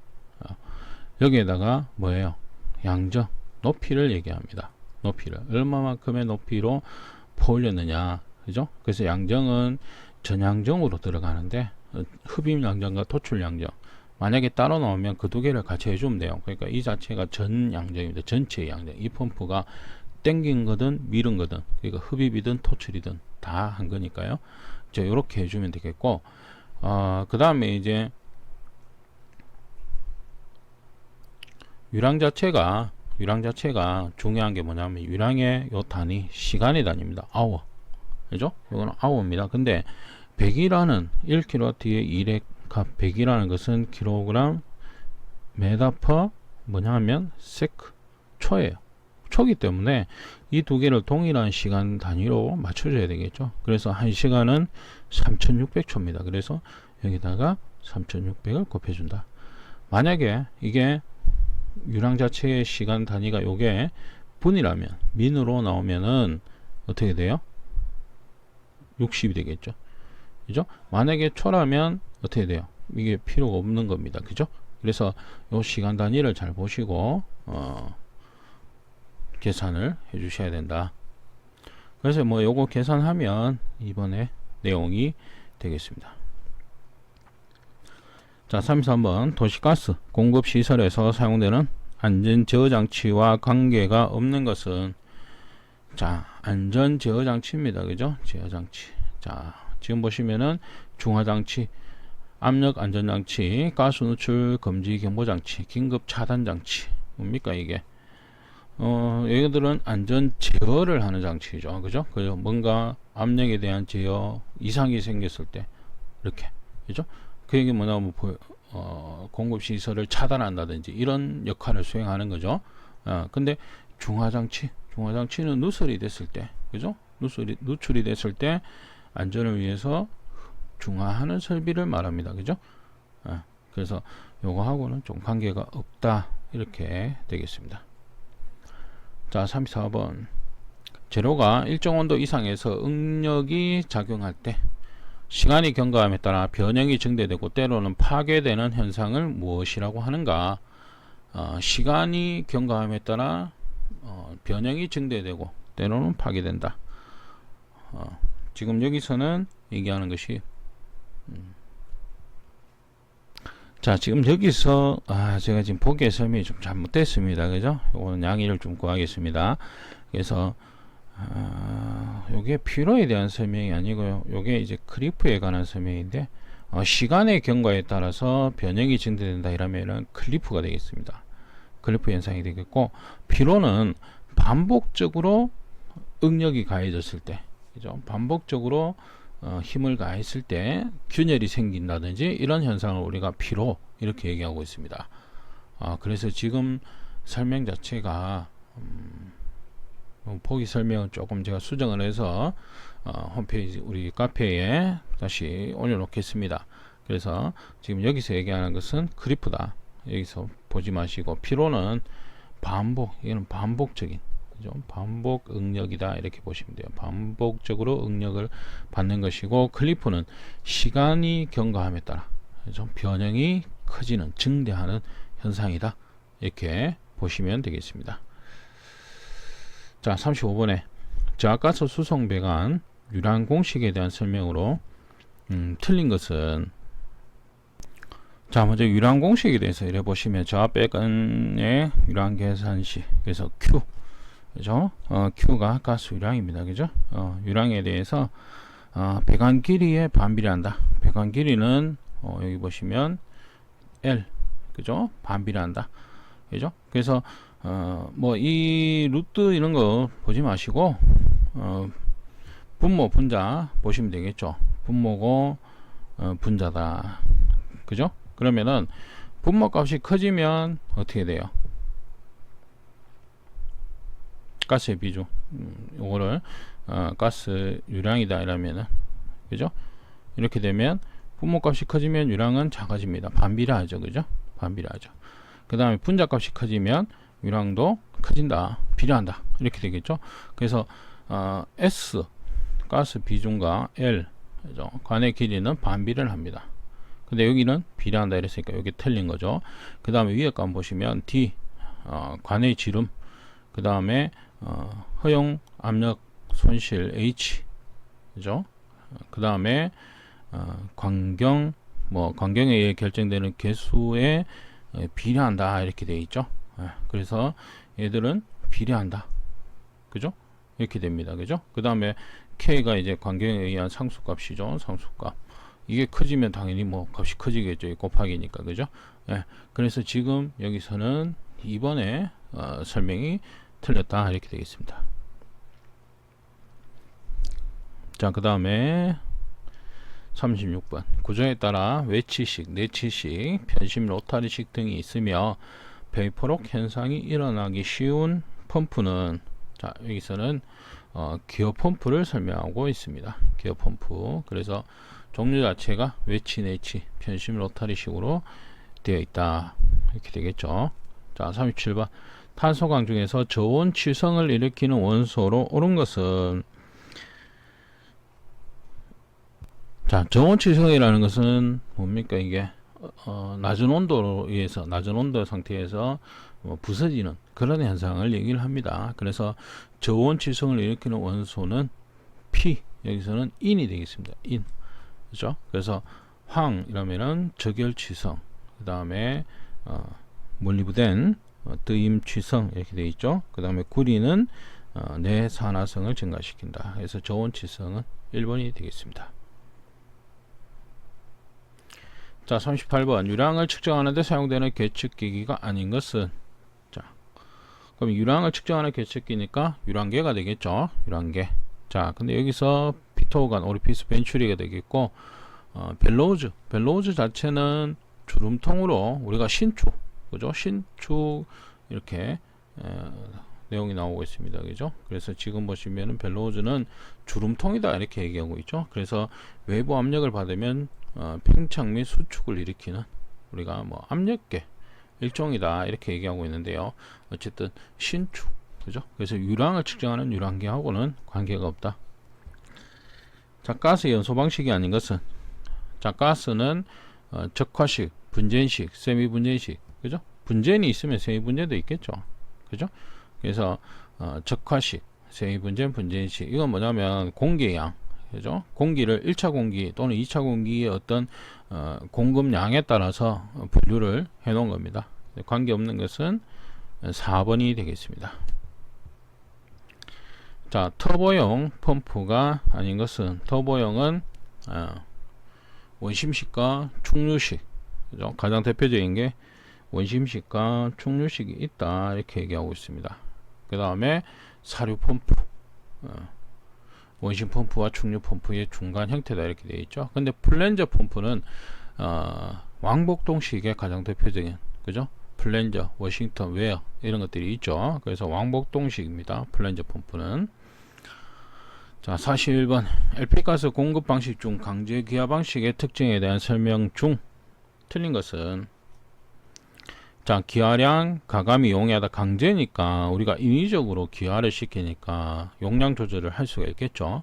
여기에다가 뭐예요? 양정, 높이를 얘기합니다. 높이를 얼마만큼의 높이로 퍼올렸느냐, 그죠? 그래서 양정은 전양정으로 들어가는데 흡입 양정과 토출 양정, 만약에 따로 나오면 그 두 개를 같이 해주면 돼요. 그러니까 이 자체가 전 양정입니다. 전체 양정. 이 펌프가 땡긴 거든 밀은 거든, 그러니까 흡입이든 토출이든 다 한 거니까요. 이렇게 해주면 되겠고, 그 다음에 이제 유랑 자체가 중요한 게 뭐냐면 유랑의 요 단위 시간의 단위입니다. 아워. 그죠? 이거는 아워입니다. 근데 100이라는 1kW의 일의 값 100이라는 것은 킬로그램 메다 퍼 뭐냐면 세크 초예요. 초기 때문에 이 두 개를 동일한 시간 단위로 맞춰줘야 되겠죠. 그래서 1시간은 3600초입니다. 그래서 여기다가 3600을 곱해준다. 만약에 이게 유랑 자체의 시간 단위가 요게 분이라면 민으로 나오면은 어떻게 돼요? 60이 되겠죠. 그죠? 만약에 초라면 어떻게 돼요? 이게 필요가 없는 겁니다. 그죠? 그래서 요 시간 단위를 잘 보시고 계산을 해 주셔야 된다. 그래서 뭐 요거 계산하면 이번에 내용이 되겠습니다. 자, 33번 도시가스 공급 시설에서 사용되는 안전 제어 장치와 관계가 없는 것은 자, 안전 제어 장치입니다. 그죠? 제어 장치. 자, 지금 보시면은 중화 장치, 압력 안전 장치, 가스 누출 금지 경보 장치, 긴급 차단 장치. 뭡니까 이게? 얘들은 안전 제어를 하는 장치죠. 그죠? 그래서 뭔가 압력에 대한 제어 이상이 생겼을 때 이렇게. 그죠? 그 얘기 뭐냐면 공급 시설을 차단한다든지 이런 역할을 수행하는 거죠. 근데 중화 장치는 누설이 됐을 때, 그죠? 누출이 됐을 때 안전을 위해서 중화하는 설비를 말합니다. 그죠? 그래서 요거하고는 좀 관계가 없다 이렇게 되겠습니다. 자, 34번 재료가 일정 온도 이상에서 응력이 작용할 때 시간이 경과함에 따라 변형이 증대되고 때로는 파괴되는 현상을 무엇이라고 하는가? 시간이 경과함에 따라 변형이 증대되고 때로는 파괴된다. 지금 여기서는 얘기하는 것이 자, 지금 여기서 제가 지금 보기의 설명이 좀 잘못됐습니다. 그죠? 요거는 양해를 좀 구하겠습니다. 그래서 요게 피로에 대한 설명이 아니고요. 요게 이제 클리프에 관한 설명인데 시간의 경과에 따라서 변형이 증대된다 이러면은 클리프가 되겠습니다. 클리프 현상이 되겠고, 피로는 반복적으로 응력이 가해졌을 때, 그죠? 반복적으로 힘을 가했을 때 균열이 생긴다든지 이런 현상을 우리가 피로 이렇게 얘기하고 있습니다. 그래서 지금 설명 자체가 보기 설명은 조금 제가 수정을 해서 홈페이지 우리 카페에 다시 올려놓겠습니다. 그래서 지금 여기서 얘기하는 것은 크리프다. 여기서 보지 마시고 피로는 이거는 반복적인, 그죠? 반복 응력이다 이렇게 보시면 돼요. 반복적으로 응력을 받는 것이고, 클리프는 시간이 경과함에 따라 좀 변형이 커지는 증대하는 현상이다 이렇게 보시면 되겠습니다. 자, 35번에 저하가스 수송 배관 유랑 공식에 대한 설명으로 틀린 것은, 자, 먼저 유랑 공식에 대해서 이래 보시면 저하 배관의 유랑 계산시, 그래서 Q, 그죠? Q가 가스 유량입니다. 그죠? 유량에 대해서 배관 길이에 반비례한다. 배관 길이는 여기 보시면 L, 그죠? 반비례한다. 그죠? 그래서 뭐 이 루트 이런 거 보지 마시고 분모 분자 보시면 되겠죠. 분모고 분자다. 그죠? 그러면은 분모 값이 커지면 어떻게 돼요? 가스의 비중, 요거를 가스 유량이다 이러면은, 그죠? 이렇게 되면 분모 값이 커지면 유량은 작아집니다. 반비례하죠. 그죠? 반비례하죠. 그 다음에 분자 값이 커지면 유량도 커진다, 비례한다 이렇게 되겠죠. 그래서 S 가스 비중과 L, 그죠? 관의 길이는 반비례를 합니다. 근데 여기는 비례한다 이랬으니까 여기 틀린 거죠. 그 다음에 위에 값 보시면 D 관의 지름, 그 다음에 허용 압력 손실 H, 그죠? 그 다음에 관경에 의해 결정되는 개수에 비례한다 이렇게 되어 있죠. 그래서 얘들은 비례한다, 그죠? 이렇게 됩니다. 그죠? 그 다음에 K가 이제 관경에 의한 상수값이죠. 상수값. 이게 커지면 당연히 뭐 값이 커지겠죠. 곱하기니까. 그죠? 그래서 지금 여기서는 2번에 설명이 틀렸다 이렇게 되겠습니다. 자, 그 다음에 36번 구조에 따라 외치식, 내치식, 편심, 로타리식 등이 있으며 베이퍼록 현상이 일어나기 쉬운 펌프는, 자, 여기서는 기어 펌프를 설명하고 있습니다. 기어 펌프. 그래서 종류 자체가 외치, 내치, 편심, 로타리식으로 되어 있다 이렇게 되겠죠. 자, 37번 탄소광 중에서 저온 취성을 일으키는 원소로 옳은 것은, 자, 저온 취성이라는 것은 뭡니까? 이게 낮은 온도로 의해서, 낮은 온도 상태에서 부서지는 그런 현상을 얘기를 합니다. 그래서 저온 취성을 일으키는 원소는 P, 여기서는 인이 되겠습니다. 인. 그죠? 그래서 황 이러면은 저결 취성, 그 다음에 몰리브덴 뜨임 취성 이렇게 되어 있죠. 그 다음에 구리는 내산화성을 증가시킨다. 그래서 저온 취성은 1번이 되겠습니다. 자, 38번 유량을 측정하는 데 사용되는 계측기기가 아닌 것은, 자, 그럼 유량을 측정하는 계측기니까 유량계가 되겠죠. 유량계. 자, 근데 여기서 피토간, 오리피스, 벤츄리가 되겠고, 벨로우즈 자체는 주름통으로 우리가 신축, 그죠? 신축 이렇게 내용이 나오고 있습니다. 그죠? 그래서 지금 보시면은 벨로우즈는 주름통이다 이렇게 얘기하고 있죠. 그래서 외부 압력을 받으면 팽창 및 수축을 일으키는, 우리가 뭐 압력계 일종이다 이렇게 얘기하고 있는데요. 어쨌든 신축, 그죠? 그래서 유량을 측정하는 유량계하고는 관계가 없다. 자, 가스 연소 방식이 아닌 것은, 자, 가스는 적화식, 분전식, 세미 분전식, 그죠? 분전이 있으면 세미 분전도 있겠죠. 그죠? 그래서 적화식, 세미 분전, 분전식, 이건 뭐냐면 공기의 양, 그죠? 공기를 1차 공기 또는 2차 공기의 어떤 공급량에 따라서 분류를 해 놓은 겁니다. 관계없는 것은 4번이 되겠습니다. 자, 터보용 펌프가 아닌 것은, 터보용은 원심식과 충류식, 그죠? 가장 대표적인 게 원심식과 충류식이 있다 이렇게 얘기하고 있습니다. 그 다음에 사류 펌프, 원심 펌프와 충류 펌프의 중간 형태다 이렇게 되어 있죠. 근데 플랜저 펌프는 왕복동식의 가장 대표적인, 그죠? 플랜저, 워싱턴, 웨어 이런 것들이 있죠. 그래서 왕복동식입니다. 플랜저 펌프는. 자, 41번 LP가스 공급 방식 중 강제 기화 방식의 특징에 대한 설명 중 틀린 것은, 자, 기화량 가감이 용이하다. 강제니까 우리가 인위적으로 기화를 시키니까 용량 조절을 할 수가 있겠죠.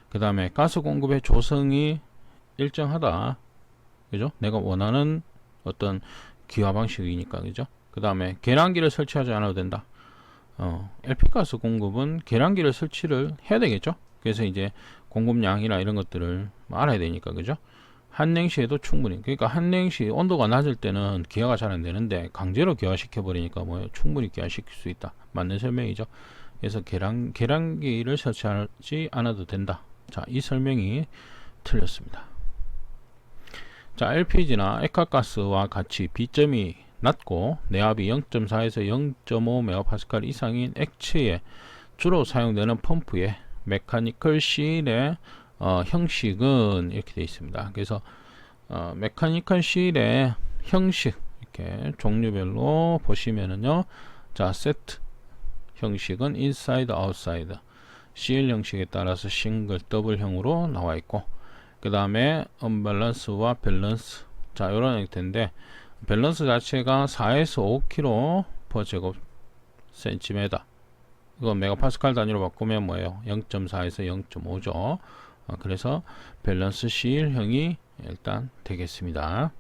그 다음에 가스 공급의 조성이 일정하다, 그죠? 내가 원하는 어떤 기화 방식이니까, 그죠? 그 다음에 계량기를 설치하지 않아도 된다. LP가스 공급은 계량기를 설치를 해야 되겠죠. 그래서 이제 공급량이나 이런 것들을 알아야 되니까, 그죠? 한냉시에도 충분히, 그러니까 한냉시 온도가 낮을 때는 기화가 잘 안 되는데 강제로 기화시켜 버리니까 뭐예요? 충분히 기화시킬 수 있다. 맞는 설명이죠. 그래서 계량기를 설치하지 않아도 된다. 자, 이 설명이 틀렸습니다. 자, LPG나 액화가스와 같이 B점이 낮고 내압이 0.4에서 0.5MPa 이상인 액체에 주로 사용되는 펌프의 메카니컬 실의 형식은 이렇게 되어 있습니다. 그래서 메카니컬 실의 형식 이렇게 종류별로 보시면은요, 자, 세트 형식은 인사이드, 아웃사이드, CL 형식에 따라서 싱글, 더블형으로 나와 있고, 그 다음에 언밸런스와 밸런스, 자, 이런 형태인데, 밸런스 자체가 4에서 5kg per 제곱 센티메터, 이거 메가파스칼 단위로 바꾸면 뭐예요? 0.4에서 0.5죠. 그래서 밸런스 CL형이 일단 되겠습니다.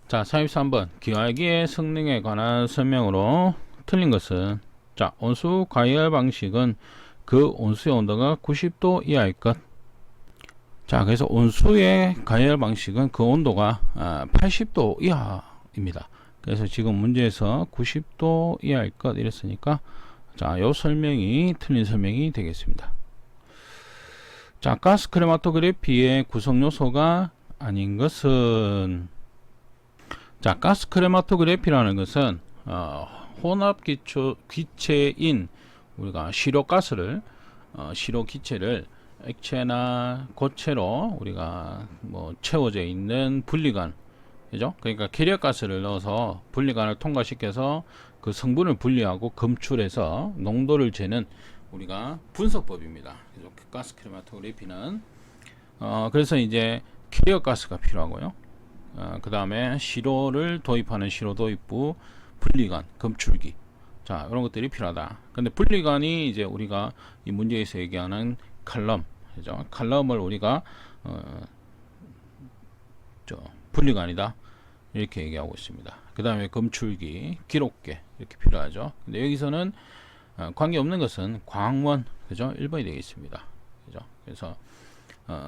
자, 43번 기화기의 성능에 관한 설명으로 틀린 것은, 자, 온수 가열 방식은 그 온수의 온도가 90도 이하일 것. 자, 그래서 온수의 가열 방식은 그 온도가 80도 이하입니다. 그래서 지금 문제에서 90도 이하일 것 이랬으니까, 자, 요 설명이 틀린 설명이 되겠습니다. 자, 가스 크레마토그래피의 구성 요소가 아닌 것은, 자, 가스 크레마토그래피라는 것은 혼합 기체인 우리가 시료가스를 시료 기체를 액체나 고체로 우리가 뭐 채워져 있는 분리관, 그죠? 그러니까 캐리어가스를 넣어서 분리관을 통과시켜서 그 성분을 분리하고 검출해서 농도를 재는 우리가 분석법입니다. 그래서 가스 크레마토그래피는 그래서 이제 캐리어가스가 필요하고요. 그 다음에 시료를 도입하는 시료 도입부, 분리관, 검출기, 자 이런 것들이 필요하다. 근데 분리관이 이제 우리가 이 문제에서 얘기하는 칼럼, 그죠? 칼럼을 우리가 분리관이다 이렇게 얘기하고 있습니다. 그 다음에 검출기, 기록계 이렇게 필요하죠. 근데 여기서는 관계없는 것은 광원, 그죠? 1번이 되겠습니다. 그죠? 그래서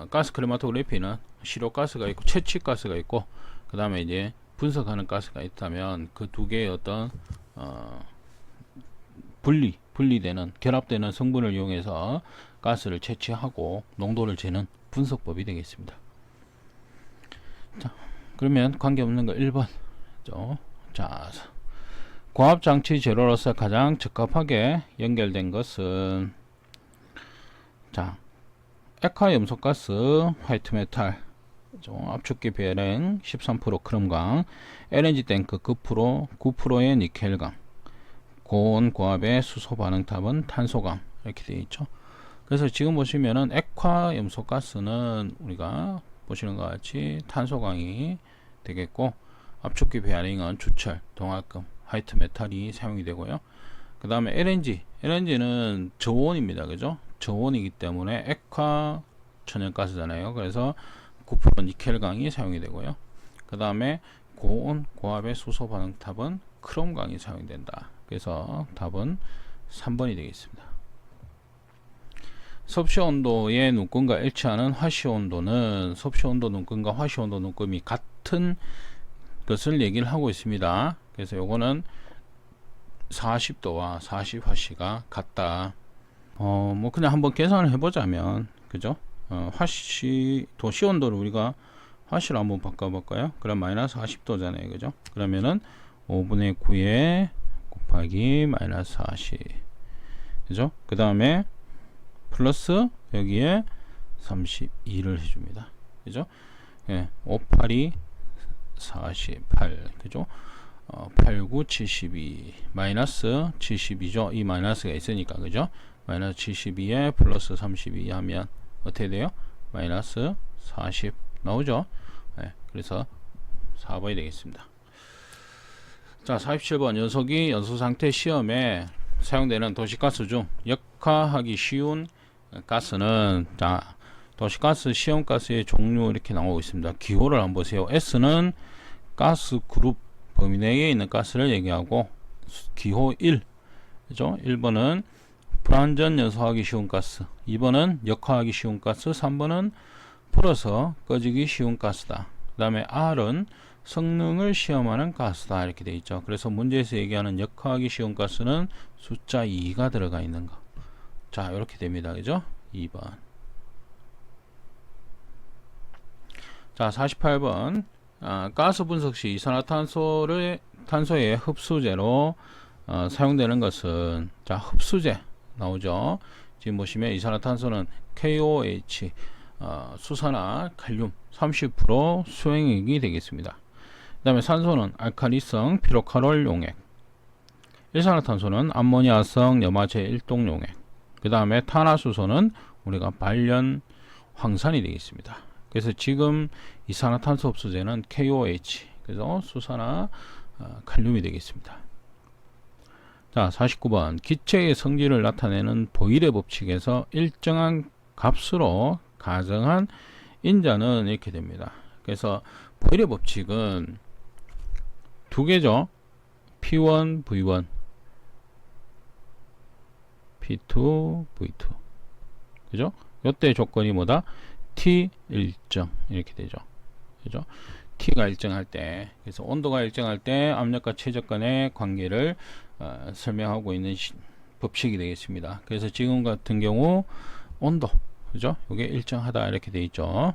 가스 크레마토그래피는 시료가스가 있고 채취가스가 있고 그 다음에 이제 분석하는 가스가 있다면 그 두 개의 어떤 분리되는 결합되는 성분을 이용해서 가스를 채취하고 농도를 재는 분석법이 되겠습니다. 자, 그러면 관계없는 거 1번. 자, 고압장치 재료로서 가장 적합하게 연결된 것은 자, 액화염소가스, 화이트메탈, 압축기 배랭 13% 크롬강, LNG 탱크 9%의 니켈강, 고온 고압의 수소 반응탑은 탄소강 이렇게 되어 있죠. 그래서 지금 보시면은 액화염소가스는 우리가 보시는 것 같이 탄소강이 되겠고, 압축기 배아링은 주철, 동화금, 화이트메탈이 사용이 되고요. 그 다음에 LNG는 저온입니다. 그죠? 저온이기 때문에 액화 천연가스잖아요. 그래서 9% 니켈강이 사용이 되고요. 그 다음에 고온 고압의 수소 반응탑은 크롬강이 사용이 된다. 그래서 답은 3번이 되겠습니다. 섭씨온도의 눈금과 일치하는 화씨온도는 섭씨온도 눈금과 화씨온도 눈금이 같은 것을 얘기를 하고 있습니다. 그래서 요거는 40도와 40화씨가 같다. 뭐 그냥 한번 계산을 해보자면, 그죠? 도시온도를 우리가 화씨로 한번 바꿔볼까요? 그럼 마이너스 40도잖아요. 그죠? 그러면은 5분의 9에 곱하기 마이너스 40. 그죠? 그 다음에 플러스 여기에 32를 해줍니다. 그죠? 예, 5, 8이 48. 그죠? 8, 9, 72. 마이너스 72죠. 이 마이너스가 있으니까. 그죠? 마이너스 72에 플러스 32 하면 어떻게 돼요? 마이너스 40 나오죠? 네, 그래서 4번이 되겠습니다. 자, 47번 연소기 연소상태 시험에 사용되는 도시가스 중 역화하기 쉬운 가스는, 자, 도시가스 시험가스의 종류 이렇게 나오고 있습니다. 기호를 한번 보세요. S는 가스 그룹 범위 내에 있는 가스를 얘기하고, 기호 1, 그죠? 1번은 불완전 연소하기 쉬운 가스, 2번은 역화하기 쉬운 가스, 3번은 불어서 꺼지기 쉬운 가스다. 그 다음에 R은 성능을 시험하는 가스다 이렇게 되어 있죠. 그래서 문제에서 얘기하는 역화하기 쉬운 가스는 숫자 2가 들어가 있는 거. 자, 이렇게 됩니다. 그죠? 2번. 자, 48번. 가스 분석 시 이산화탄소의 흡수제로 사용되는 것은, 자, 흡수제 나오죠. 지금 보시면 이산화탄소는 KOH, 수산화, 칼륨 30% 수용액이 되겠습니다. 그 다음에 산소는 알칼리성 피로카롤 용액, 일산화탄소는 암모니아성 염화제 1동 용액, 그 다음에 탄화수소는 우리가 발연 황산이 되겠습니다. 그래서 지금 이산화탄소 흡수제는 KOH, 그래서 수산화, 칼륨이 되겠습니다. 자, 49번 기체의 성질을 나타내는 보일의 법칙에서 일정한 값으로 가정한 인자는 이렇게 됩니다. 그래서 보일의 법칙은 두 개죠. P1, V1, P2, V2. 그죠? 요때 조건이 뭐다? T 일정 이렇게 되죠. 그죠? T가 일정할 때, 그래서 온도가 일정할 때 압력과 최적 간의 관계를 설명하고 있는 법칙이 되겠습니다. 그래서 지금 같은 경우 온도, 그죠? 이게 일정하다 이렇게 되어 있죠.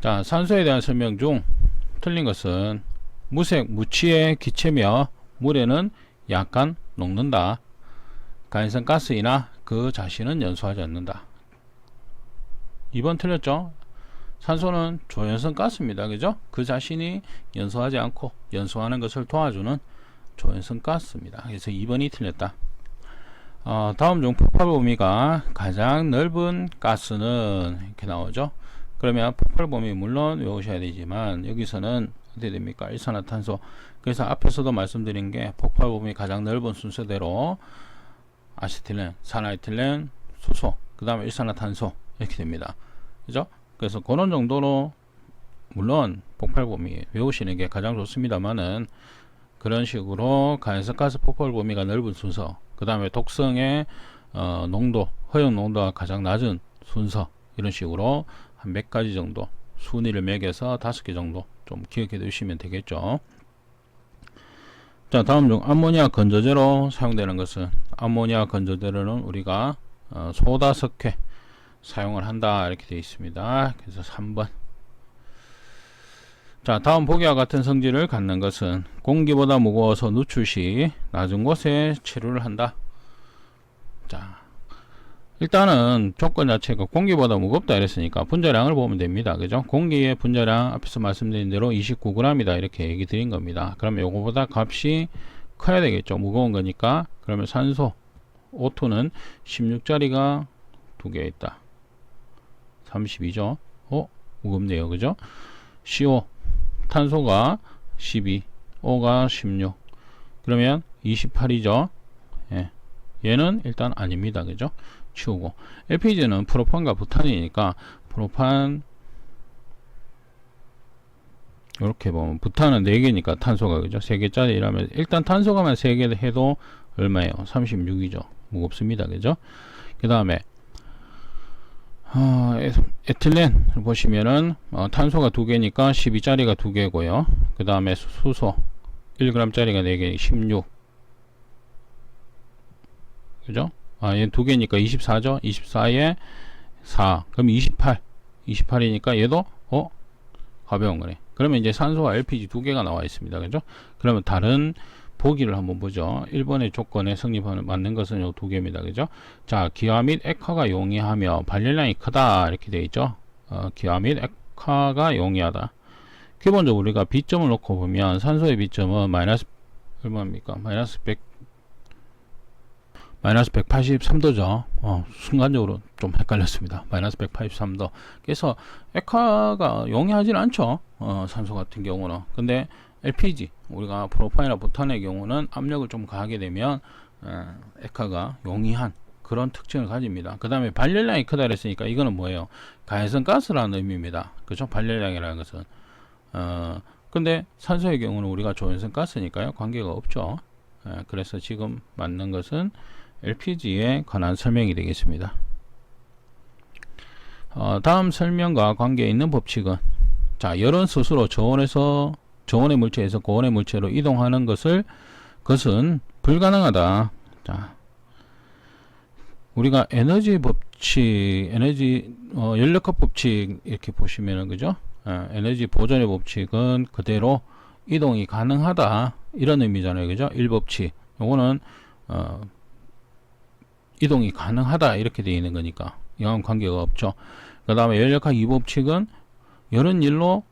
자, 산소에 대한 설명 중 틀린 것은 무색 무취의 기체며 물에는 약간 녹는다. 가연성 가스이나 그 자신은 연소하지 않는다. 2번 틀렸죠? 산소는 조연성 가스입니다. 그죠? 그 자신이 연소하지 않고 연소하는 것을 도와주는 조연성 가스입니다. 그래서 2번이 틀렸다. 다음 중 폭발 범위가 가장 넓은 가스는 이렇게 나오죠. 그러면 폭발 범위 물론 외우셔야 되지만 여기서는 어떻게 됩니까? 일산화탄소. 그래서 앞에서도 말씀드린 게 폭발 범위 가장 넓은 순서대로 아세틸렌, 산화에틸렌, 수소, 그 다음에 일산화탄소 이렇게 됩니다. 그죠? 그래서 그런 정도로 물론 폭발 범위 외우시는 게 가장 좋습니다만은 그런 식으로 가연성 가스 폭발 범위가 넓은 순서, 그 다음에 독성의 농도, 허용 농도가 가장 낮은 순서, 이런 식으로 한 몇 가지 정도 순위를 매겨서 5개 정도 좀 기억해 두시면 되겠죠. 자, 다음 중 암모니아 건조제로 사용되는 것은, 암모니아 건조제로는 우리가 소다석회 사용을 한다 이렇게 되어 있습니다. 그래서 3번. 자, 다음 보기와 같은 성질을 갖는 것은 공기보다 무거워서 누출 시 낮은 곳에 체류를 한다. 자, 일단은 조건 자체가 공기보다 무겁다 이랬으니까 분자량을 보면 됩니다. 그죠? 공기의 분자량 앞에서 말씀드린 대로 29g이다 이렇게 얘기 드린 겁니다. 그럼 요거보다 값이 커야 되겠죠. 무거운 거니까. 그러면 산소 O2는 16짜리가 2개 있다. 32죠. 무겁네요. 그죠? CO 탄소가 12, O가 16. 그러면 28이죠. 예. 얘는 일단 아닙니다. 그죠? 치우고. LPG는 프로판과 부탄이니까 프로판 이렇게 보면 부탄은 4개니까 탄소가 그죠? 3개짜리라면 일단 탄소가만 3개 해도 얼마예요? 36이죠. 무겁습니다. 그죠? 그 다음에 에틸렌 보시면은 탄소가 2개니까 12짜리가 2개고요. 그 다음에 수소 1g짜리가 4개 16. 그죠? 얘 2개니까 24죠? 24에 4. 그럼 28. 28이니까 얘도 가벼운 거네. 그러면 이제 산소와 LPG 2개가 나와 있습니다. 그죠? 그러면 다른 보기를 한번 보죠. 1번의 조건에 성립하는 맞는 것은 요 2개입니다. 그죠? 자, 기화 및 액화가 용이하며 발열량이 크다 이렇게 되어 있죠. 기화 및 액화가 용이하다. 기본적으로 우리가 B점을 놓고 보면 산소의 B점은 마이너스 얼마입니까? 마이너스 183도죠. 순간적으로 좀 헷갈렸습니다. 마이너스 183도. 그래서 액화가 용이하진 않죠. 산소 같은 경우는. 근데 LPG, 우리가 프로판이나 부탄의 경우는 압력을 좀 가하게 되면 액화가 용이한 그런 특징을 가집니다. 그 다음에 발열량이 크다 그랬으니까 이거는 뭐예요? 가연성 가스라는 의미입니다. 그렇죠? 발열량이라는 것은. 근데 산소의 경우는 우리가 조연성 가스니까요. 관계가 없죠. 그래서 지금 맞는 것은 LPG에 관한 설명이 되겠습니다. 다음 설명과 관계에 있는 법칙은, 자, 열은 스스로 저온의 물체에서 고온의 물체로 이동하는 것은 불가능하다. 자, 우리가 에너지 법칙, 연력학 법칙 이렇게 보시면은 그죠? 에너지 보존의 법칙은 그대로 이동이 가능하다 이런 의미잖아요. 그죠? 1법칙. 요거는 이동이 가능하다 이렇게 되어 있는 거니까 이건 관계가 없죠. 그 다음에 연력학 2법칙은 열은 일로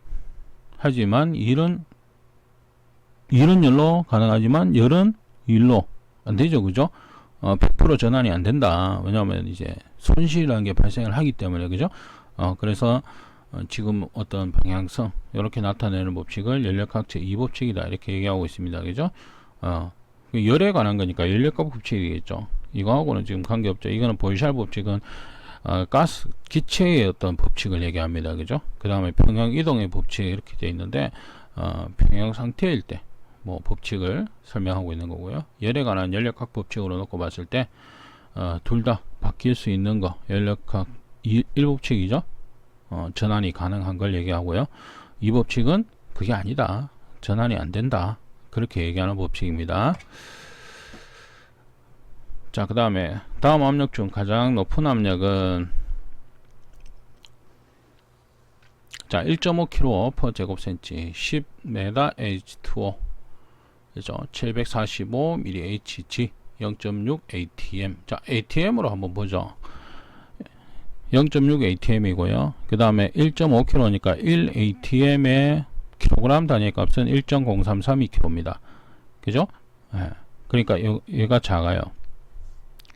하지만 일은 열로 가능하지만 열은 일로 안 되죠. 그죠? 100% 전환이 안 된다. 왜냐하면 이제 손실이라는 게 발생을 하기 때문에 그죠? 그래서 지금 어떤 방향성 이렇게 나타내는 법칙을 연력학 제2법칙이다 이렇게 얘기하고 있습니다. 그죠? 열에 관한 거니까 연력학 법칙이겠죠. 이거하고는 지금 관계없죠. 이거는 보이샬 법칙은 가스 기체의 어떤 법칙을 얘기합니다. 그죠? 그 다음에 평형 이동의 법칙 이렇게 되어 있는데 평형 상태일 때 뭐 법칙을 설명하고 있는 거고요. 열에 관한 연력학 법칙으로 놓고 봤을 때 둘 다 바뀔 수 있는 거 연력학 1법칙이죠. 전환이 가능한 걸 얘기하고요. 이 법칙은 그게 아니다. 전환이 안 된다. 그렇게 얘기하는 법칙입니다. 자, 그 다음에 다음 압력 중 가장 높은 압력은, 자, 1.5kg per 제곱센치 10m H2O 그죠? 745mAhg 0.6 atm. 자, atm으로 한번 보죠. 0.6 atm이고요. 그 다음에 1.5kg니까 1 atm의 킬로그램 단위 값은 1.0332kg입니다. 그죠? 예. 그러니까 얘가 작아요.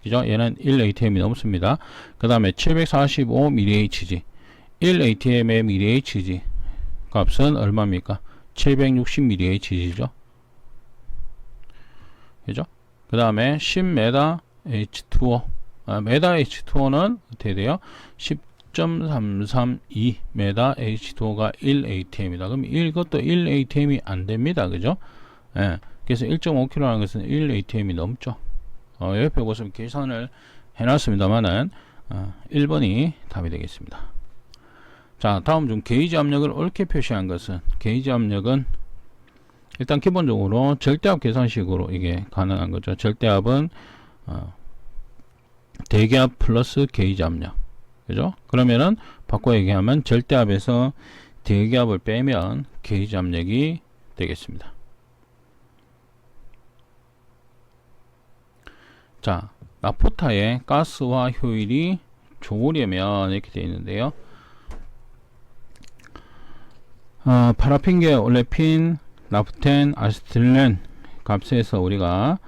그죠? 얘는 1 atm이 넘습니다. 그 다음에 745mAhg 1 atm의 mAhg 값은 얼마입니까? 760mAhg죠. 그죠? 그 다음에 10m H2O 메다 H2O는 어떻게 돼요? 10.332 메다 H2O가 1 atm이다. 그럼 이것도 1 atm이 안 됩니다. 그죠? 예. 그래서 1.5kg라는 것은 1 atm이 넘죠. 옆에 보시면 계산을 해놨습니다만은 1번이 답이 되겠습니다. 자, 다음 중 게이지 압력을 옳게 표시한 것은 게이지 압력은 일단 기본적으로 절대압 계산식으로 이게 가능한 거죠. 절대압은 대기압 플러스 게이지 압력. 그죠? 그러면은 바꿔 얘기하면 절대압에서 대기압을 빼면 게이지 압력이 되겠습니다. 자, 나프타의 가스화 효율이 좋으려면 이렇게 되어 있는데요. 파라핀계, 올레핀, 나프텐, 아세틸렌 값에서 우리가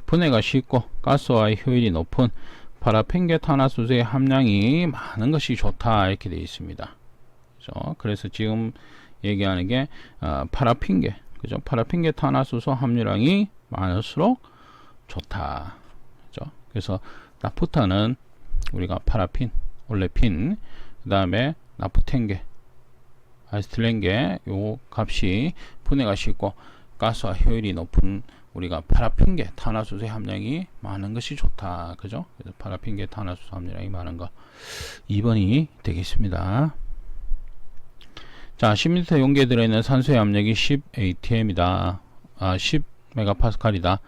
분해가 쉽고 가스화의 효율이 높은 파라핀계 탄화수소의 함량이 많은 것이 좋다 이렇게 되어 있습니다. 그죠? 그래서 지금 얘기하는 게 파라핀계, 그죠? 파라핀계 탄화수소 함유량이 많을수록 좋다. 그죠? 그래서 나프타는 우리가 파라핀, 올레핀, 그 다음에 나프텐계, 아세틸렌계 요 값이 분해가 쉽고 가스화 효율이 높은 우리가 파라핀계 탄화수소의 함량이 많은 것이 좋다. 그죠? 그래서 파라핀계 탄화수소 함량이 많은 거 2번이 되겠습니다. 자, 10m 용기에 들어있는 산소의 압력이 10 atm이다. 10 메가파스칼이다.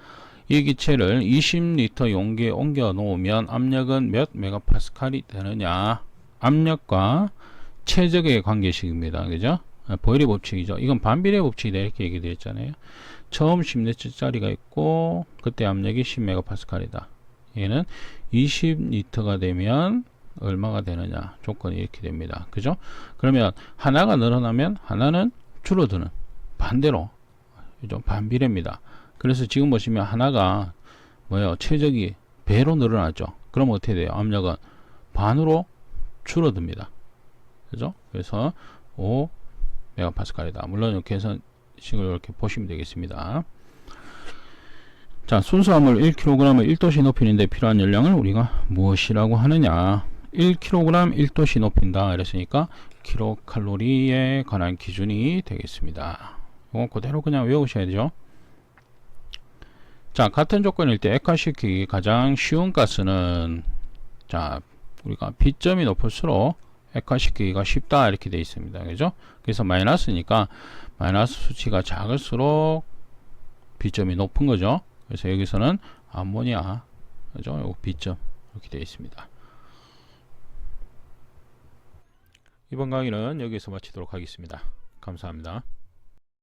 이 기체를 20리터 용기에 옮겨 놓으면 압력은 몇 메가파스칼이 되느냐? 압력과 최적의 관계식입니다. 그죠? 보일의 법칙이죠. 이건 반비례 법칙이다 이렇게 얘기되어 있잖아요. 처음 10리터짜리가 있고 그때 압력이 10메가파스칼이다. 얘는 20리터가 되면 얼마가 되느냐? 조건이 이렇게 됩니다. 그죠? 그러면 하나가 늘어나면 하나는 줄어드는 반대로 그죠? 반비례입니다. 그래서 지금 보시면 하나가 뭐예요? 최적이 배로 늘어나죠. 그럼 어떻게 돼요? 압력은 반으로 줄어듭니다. 그죠? 그래서 5 메가파스칼이다. 물론 계산식을 이렇게 보시면 되겠습니다. 자, 순수화물 1kg을 1도씨 높이는데 필요한 열량을 우리가 무엇이라고 하느냐? 1kg 1도씨 높인다. 이랬으니까 킬로칼로리에 관한 기준이 되겠습니다. 이건 그대로 그냥 외우셔야 되죠. 자, 같은 조건일 때 액화시키기 가장 쉬운 가스는 자, 우리가 B점이 높을수록 액화시키기가 쉽다 이렇게 되어 있습니다. 그죠? 그래서 마이너스니까 마이너스 수치가 작을수록 B점이 높은 거죠. 그래서 여기서는 암모니아 그죠? 요거 B점 이렇게 되어 있습니다. 이번 강의는 여기서 마치도록 하겠습니다. 감사합니다.